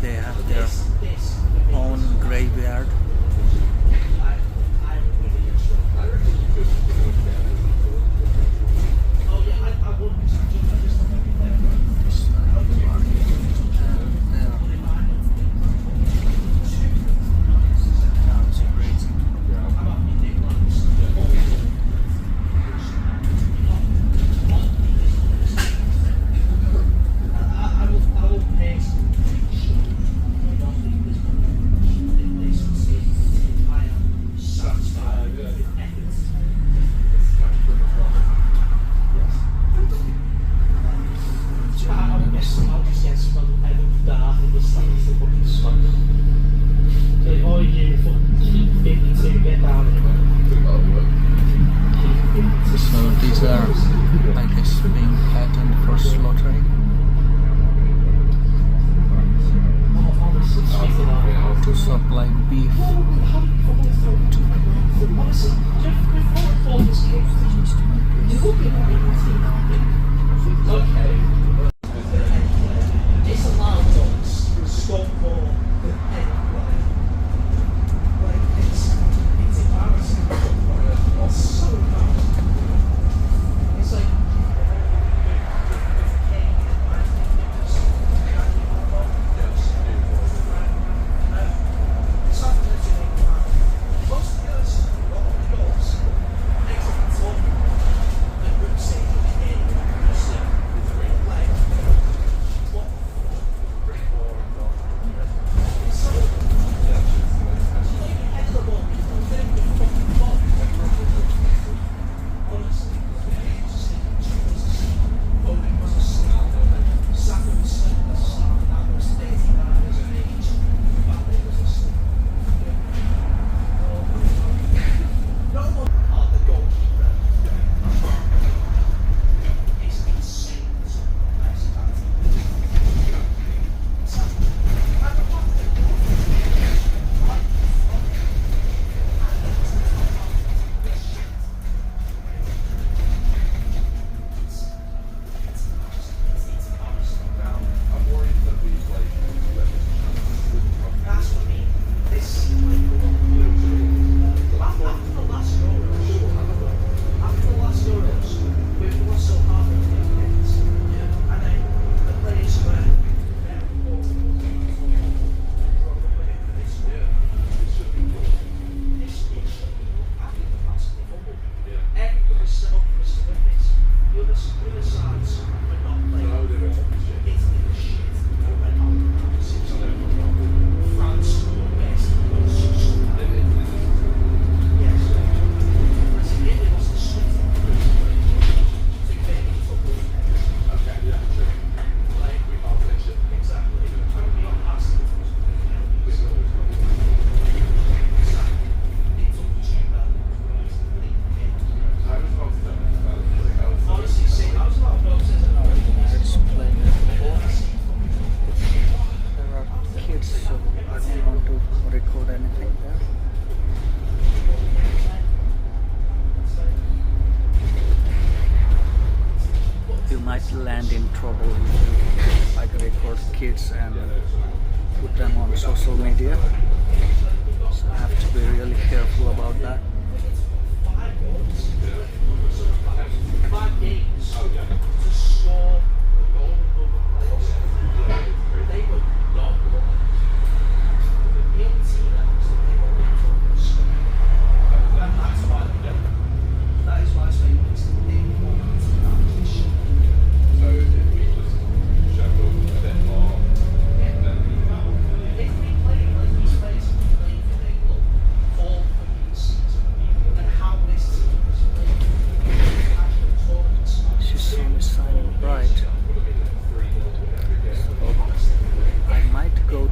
They have their own graveyard. So these are, I guess, being patterned for slaughtering. To supply beef land in trouble if you like record kids and put them on social media. So I have to be really careful about that.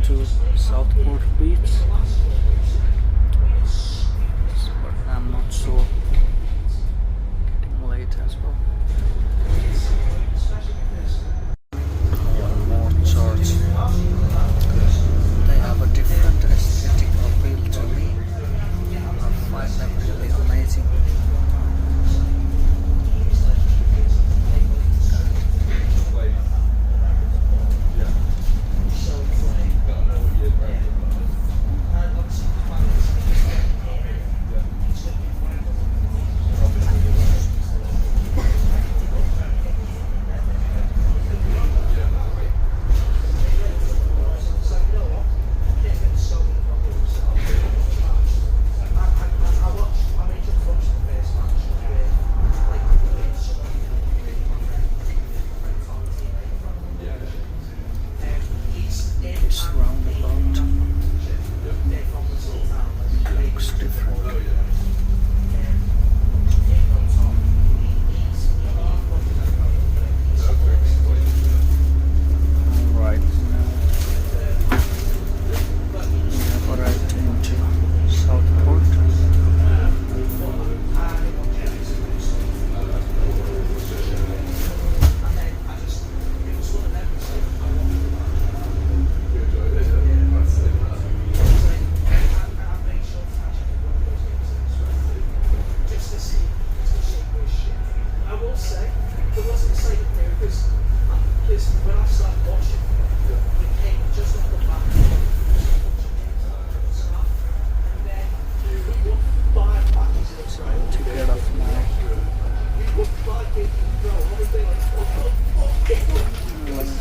To Southport Beach, but I'm not sure. Getting late as well. One more church. They have a different aesthetic appeal to me. I find them really amazing.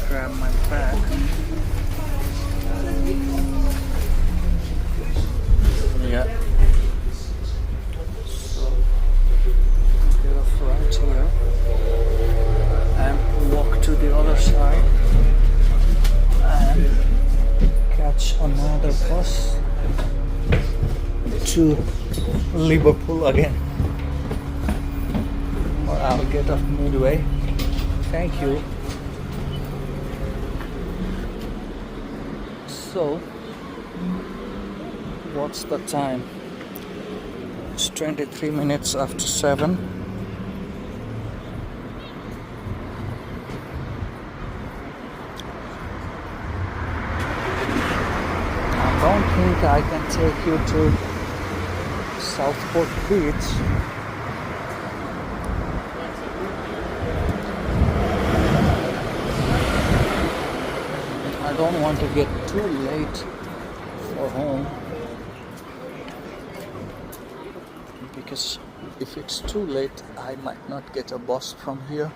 Grab my bag. Yeah. So get off right here and walk to the other side and catch another bus to Liverpool again. Or I'll get off midway. Thank you. So, what's the time? It's 23 minutes after 7. I don't think I can take you to Southport Beach. I don't want to get too late for home, because if it's too late I might not get a bus from here.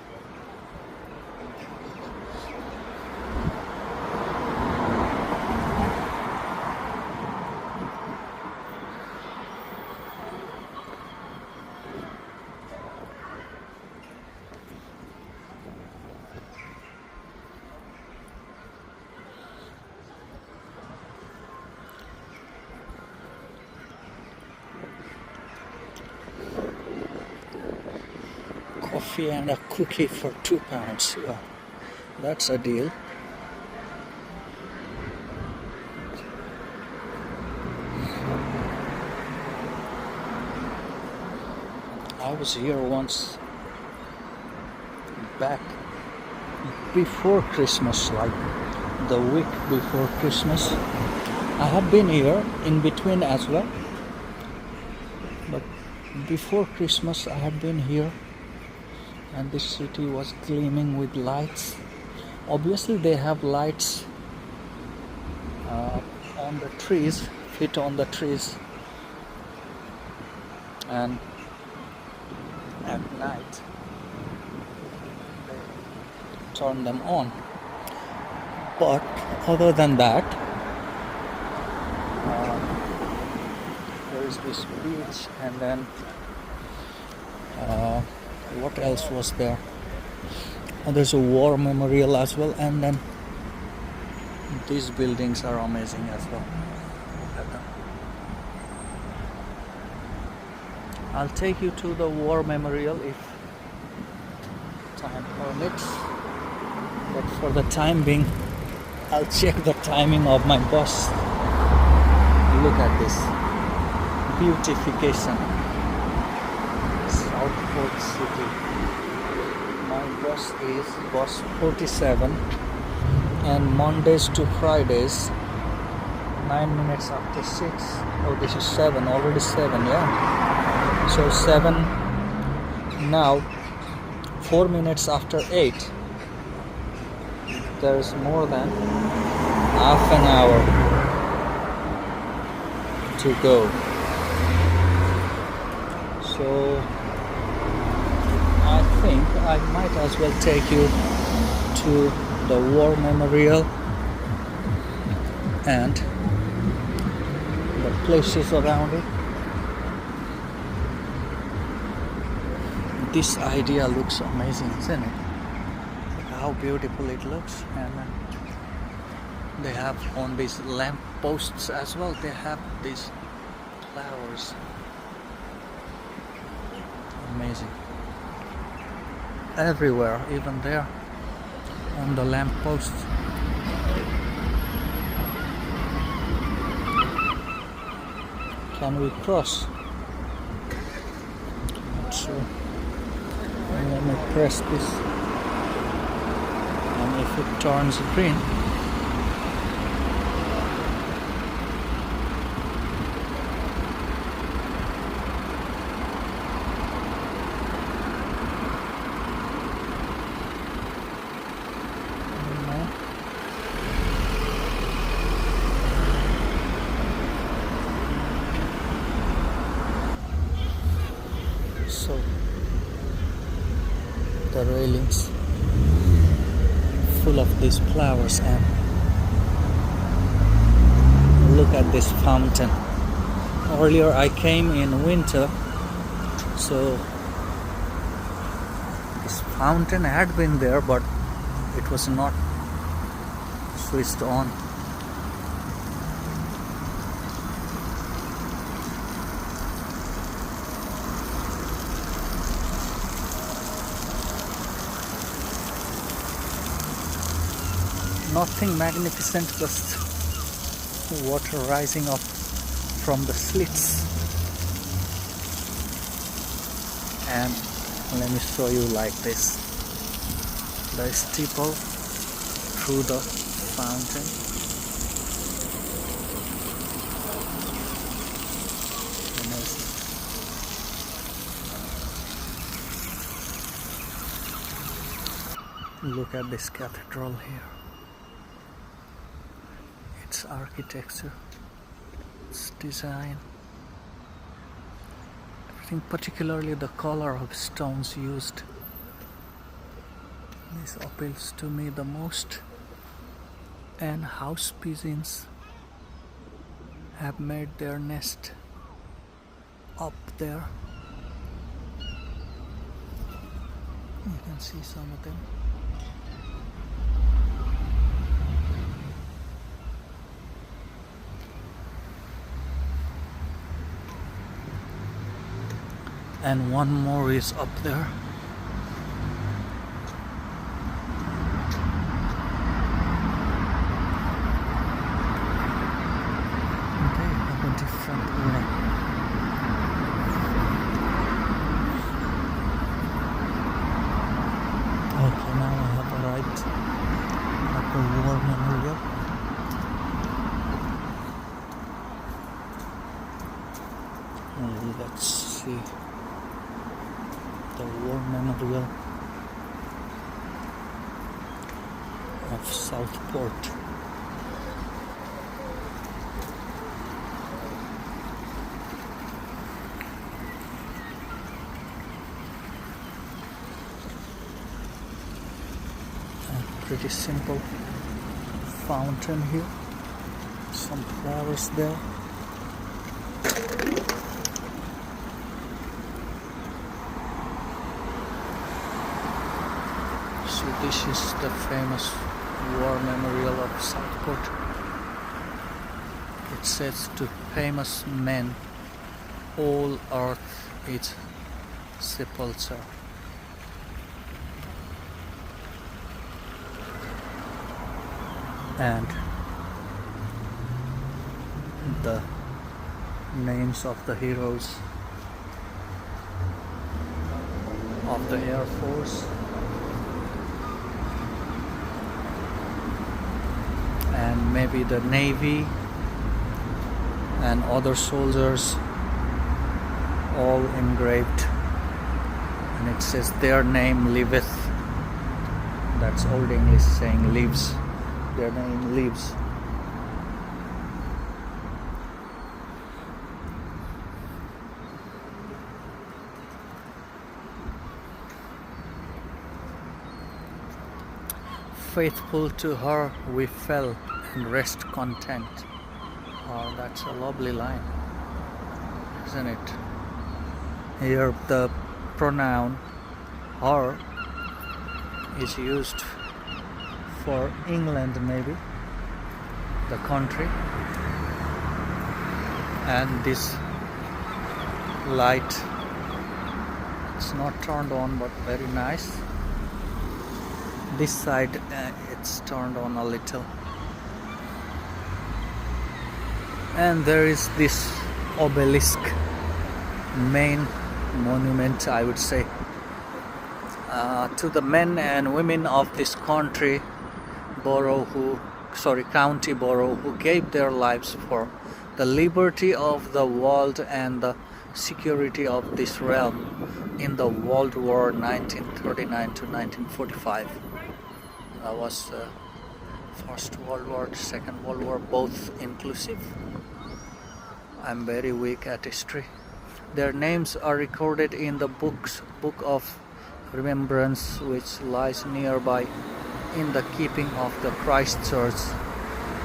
Coffee and a cookie for £2. Wow, that's a deal. I was here once back before Christmas, like the week before Christmas. I have been here in between as well, but before Christmas I have been here and this city was gleaming with lights. Obviously they have lights on the trees, fit on the trees, and at night they turn them on. But other than that, there is this beach, and then what else was there? There's a war memorial as well, and then these buildings are amazing as well. Look at them. I'll take you to the war memorial if time permits, but for the time being I'll check the timing of my bus. Look at this beautification. Southport City. My bus is bus 47, and Mondays to Fridays 9 minutes after 6. Oh, this is 7, already 7, yeah. So 7 now, 4 minutes after 8. There's more than half an hour to go. So I think I might as well take you to the war memorial and the places around it. This idea looks amazing, isn't it? Look how beautiful it looks. And they have on these lamp posts as well, they have these flowers. Amazing. Everywhere, even there on the lamp posts. Can we cross? Not sure. Let me press this, and if it turns green, so the railings full of these flowers, and look at this fountain. Earlier I came in winter, so this fountain had been there, but it was not switched on. Nothing magnificent, just water rising up from the slits. And let me show you like this, the steeple through the fountain. Amazing. Look at this cathedral here. Its architecture, its design, everything, particularly the color of stones used. This appeals to me the most. And house pigeons have made their nest up there. You can see some of them. And one more is up there. They have a different way. Okay, now I have arrived at the war memorial. Let's see the war memorial. of Southport. Pretty simple fountain here, some flowers there. So this is the famous war memorial of Southport. It says, to famous men all earth is sepulchre. And the names of the heroes of the Air Force and maybe the Navy and other soldiers, all engraved, and it says their name liveth. That's Old English saying lives. Their name lives. Faithful to her we fell and rest content. Oh, that's a lovely line, isn't it? Here the pronoun her is used for England, maybe the country, and this light, it's not turned on but very nice. This side it's turned on a little, and there is this obelisk, main monument, I would say, to the men and women of this country county borough who gave their lives for the liberty of the world and the security of this realm in the World War 1939 to 1945. That was First World War, Second World War, both inclusive. I'm very weak at history. Their names are recorded in the Book of Remembrance, which lies nearby in the keeping of the Christ Church.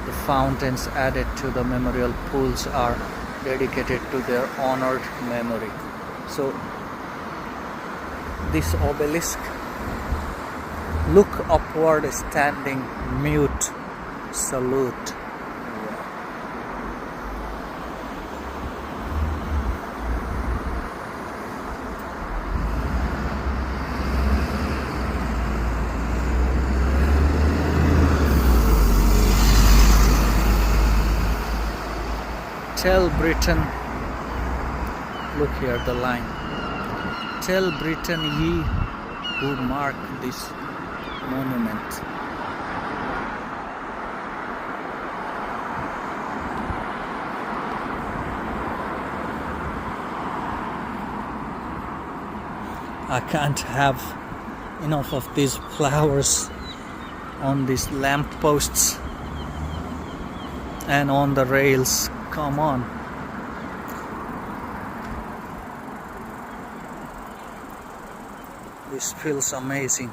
The fountains added to the memorial pools are dedicated to their honored memory. So this obelisk, look upward, standing mute, salute. Tell Britain, look here the line, tell Britain ye who mark this monument. I can't have enough of these flowers on these lamp posts and on the rails. Come on. This feels amazing.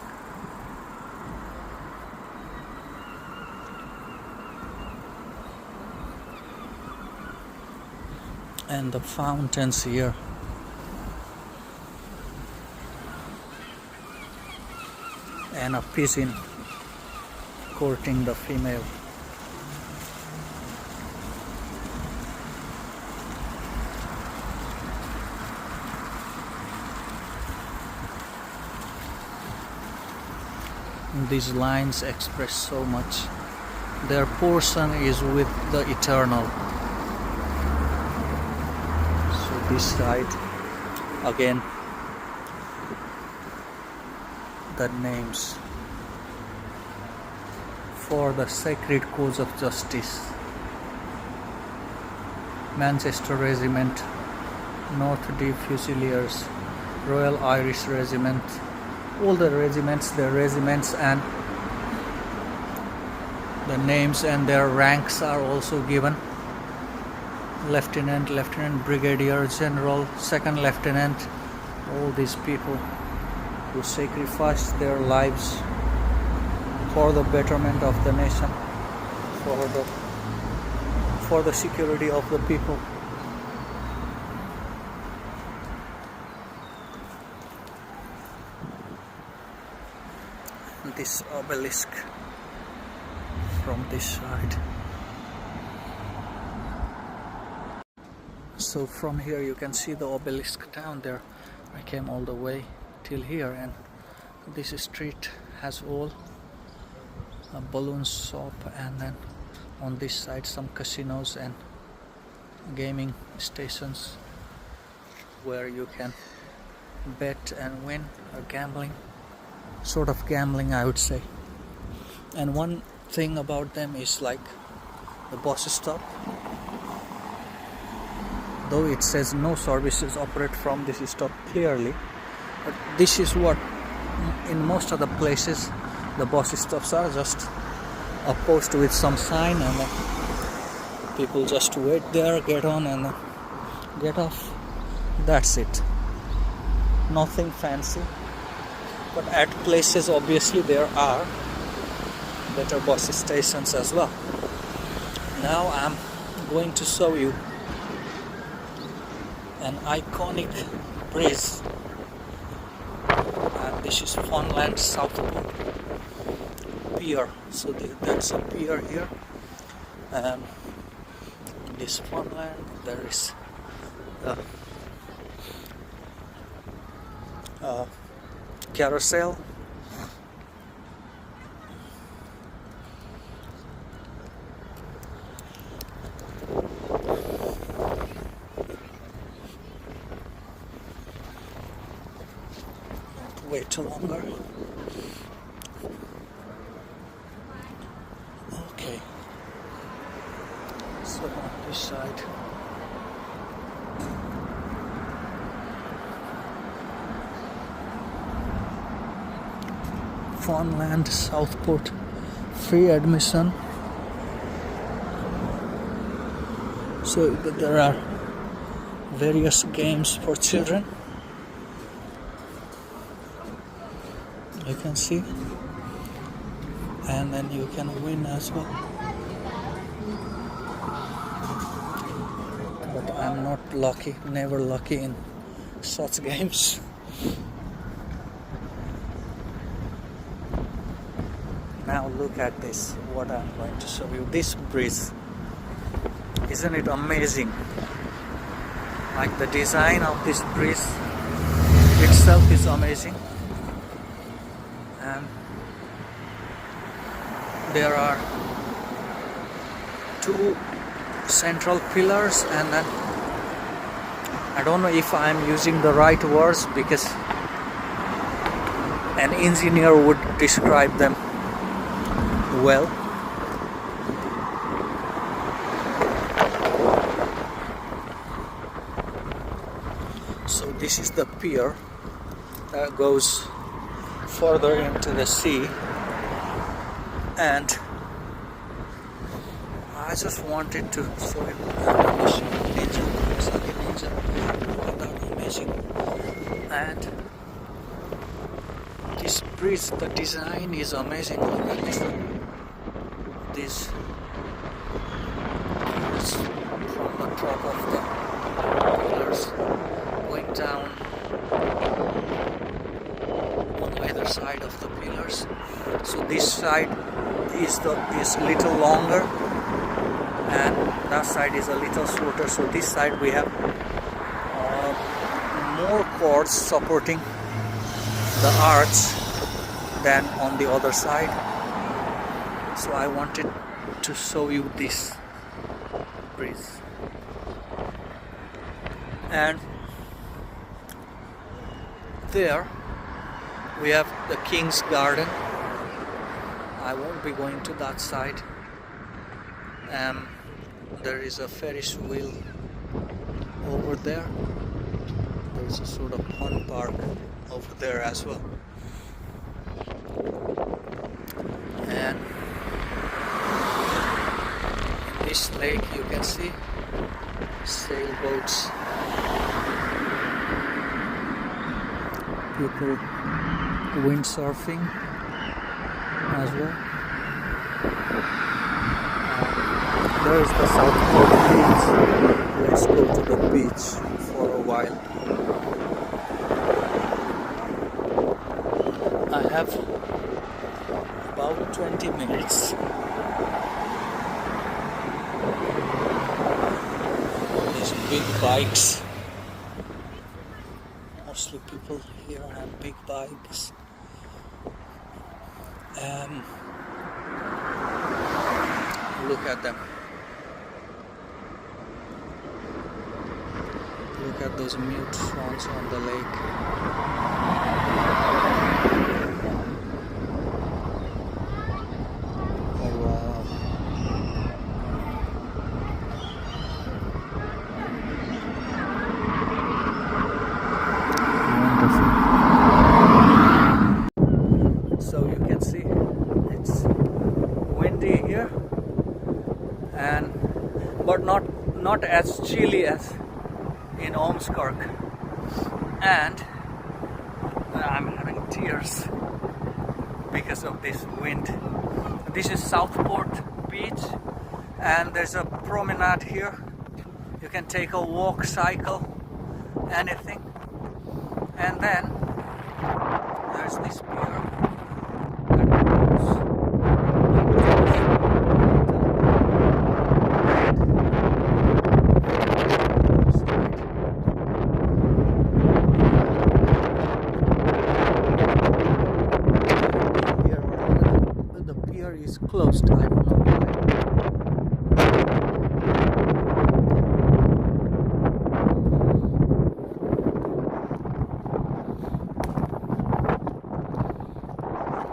And the fountains here. And a pigeon courting the female. These lines express so much. Their portion is with the eternal. So this side again, the names for the sacred cause of justice. Manchester Regiment, North D Fusiliers, Royal Irish Regiment, all the regiments, and The names and their ranks are also given. Lieutenant, brigadier, general, second lieutenant, all these people who sacrificed their lives for the betterment of the nation, for the security of the people. This obelisk from this side. So from here you can see the obelisk down there. I came all the way till here, and this street has all a balloon shop, and then on this side some casinos and gaming stations where you can bet and win, or gambling, sort of gambling I would say. And one thing about them is like the bus stop, though it says no services operate from this stop clearly, but this is what in most of the places the bus stops are, just a post with some sign, and people just wait there, get on and get off. That's it, nothing fancy. But at places obviously there are better bus stations as well. Now I'm going to show you an iconic bridge, and this is Funland Southport Pier. So that's a pier here, and this Funland, there is a carousel. Wait too longer. Okay. So on this side. Funland Southport, free admission. So there are various games for children, you can see, and then you can win as well. But I'm not lucky, never lucky in such games. Now look at this, what I'm going to show you. This bridge, isn't it amazing? Like the design of this bridge itself is amazing. And there are two central pillars, and then I don't know if I'm using the right words, because an engineer would describe them well. So this is the pier that goes further into the sea, and I just wanted to show you what are amazing. And this bridge, the design is amazing. Look at this. This is from the top of the pillars going down on either side of the pillars. So this side is little longer, and that side is a little shorter. So this side we have more cords supporting the arch than on the other side. So I wanted to show you this bridge. And there we have the King's Garden. I won't be going to that side. There is a Ferris wheel over there. There's a sort of fun park over there as well. And this lake you can see sailboats, people windsurfing as well. There is the Southport beach. Let's go to the beach for a while. I have about 20 minutes. These big bikes. Mostly people here have big bikes. Look at them. Look at those mute swans on the lake. Oh wow. Wonderful. So you can see it's windy here, and but not as chilly as in Ormskirk, and I'm having tears because of this wind. This is Southport Beach, and there's a promenade here. You can take a walk, cycle, anything, and then there's this pier that goes is closed. I don't know why.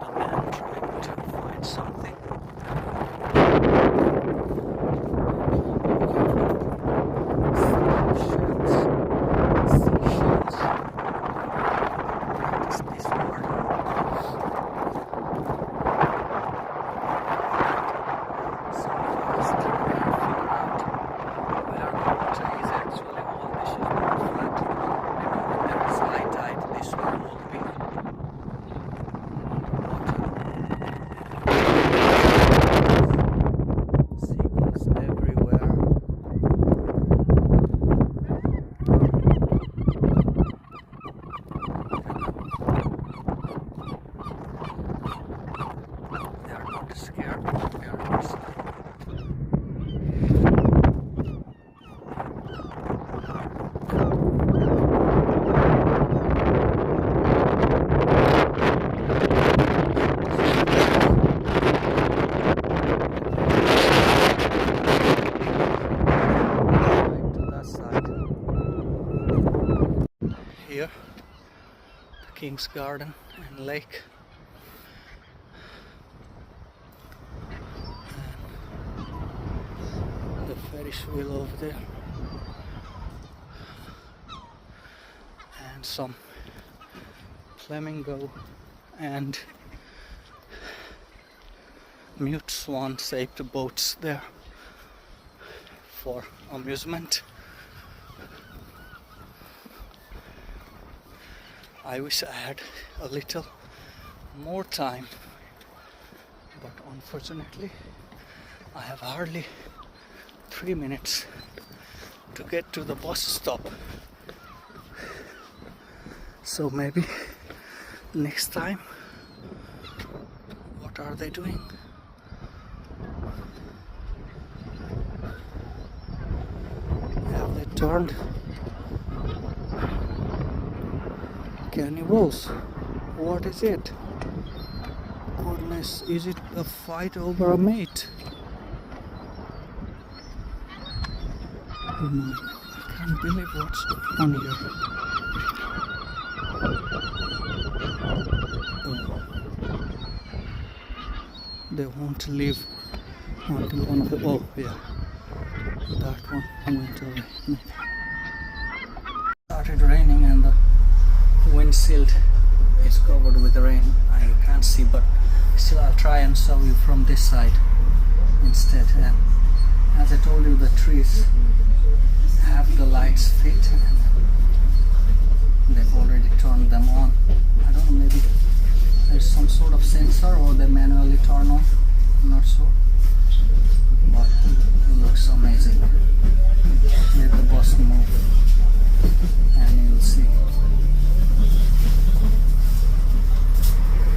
A man trying to find something. Seashells. Practice this word. Here, the King's Garden and lake. And the Ferris wheel over there. And some flamingo and mute swan shaped boats there for amusement. I wish I had a little more time, but unfortunately I have hardly 3 minutes to get to the bus stop. So maybe next time. What are they doing? Have they turned cannibals? What is it? Goodness, is it a fight over a mate? Oh my God, I can't believe what's going on here. Oh. They won't leave until one of the... Oh yeah, that one went away. Maybe. Started raining and the windshield is covered with rain. I can't see, but still I'll try and show you from this side instead. And As I told you, the trees have the lights fit. They've already turned them on. I don't know, maybe there's some sort of sensor or they manually turn on. I'm not sure. But it looks amazing. Let the bus move and you'll see.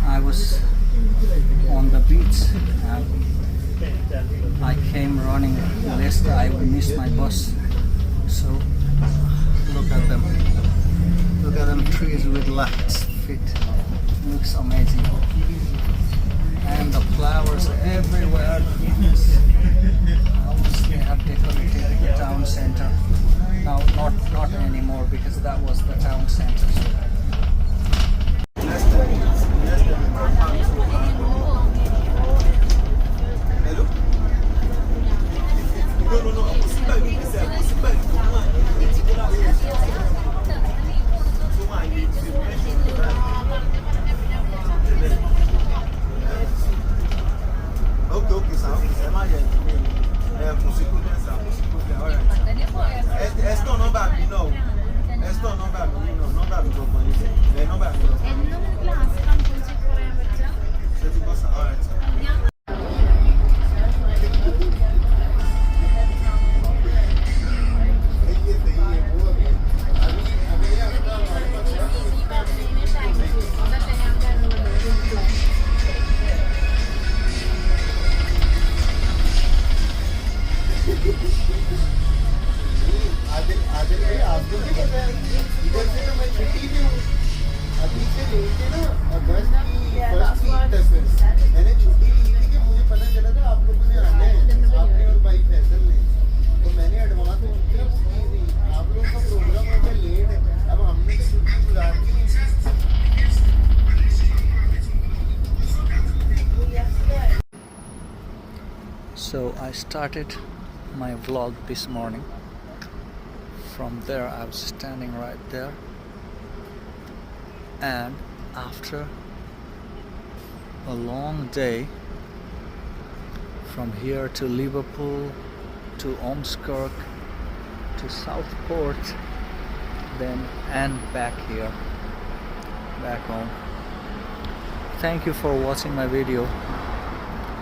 I was on the beach and I came running lest I would miss my bus. So look at them. Look at them trees with lights fit. Looks amazing. And the flowers everywhere. They have decorated the town center. Now not anymore because that was the town center. So I started my vlog this morning. From there I was standing right there, and after a long day from here to Liverpool to Ormskirk to Southport, then and back here, back home. Thank you for watching my video.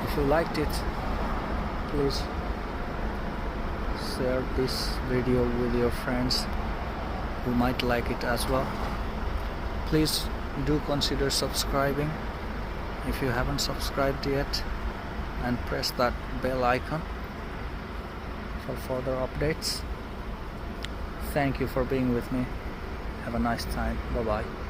If you liked it, please share this video with your friends who might like it as well. Please do consider subscribing if you haven't subscribed yet, and press that bell icon for further updates. Thank you for being with me. Have a nice time. Bye bye.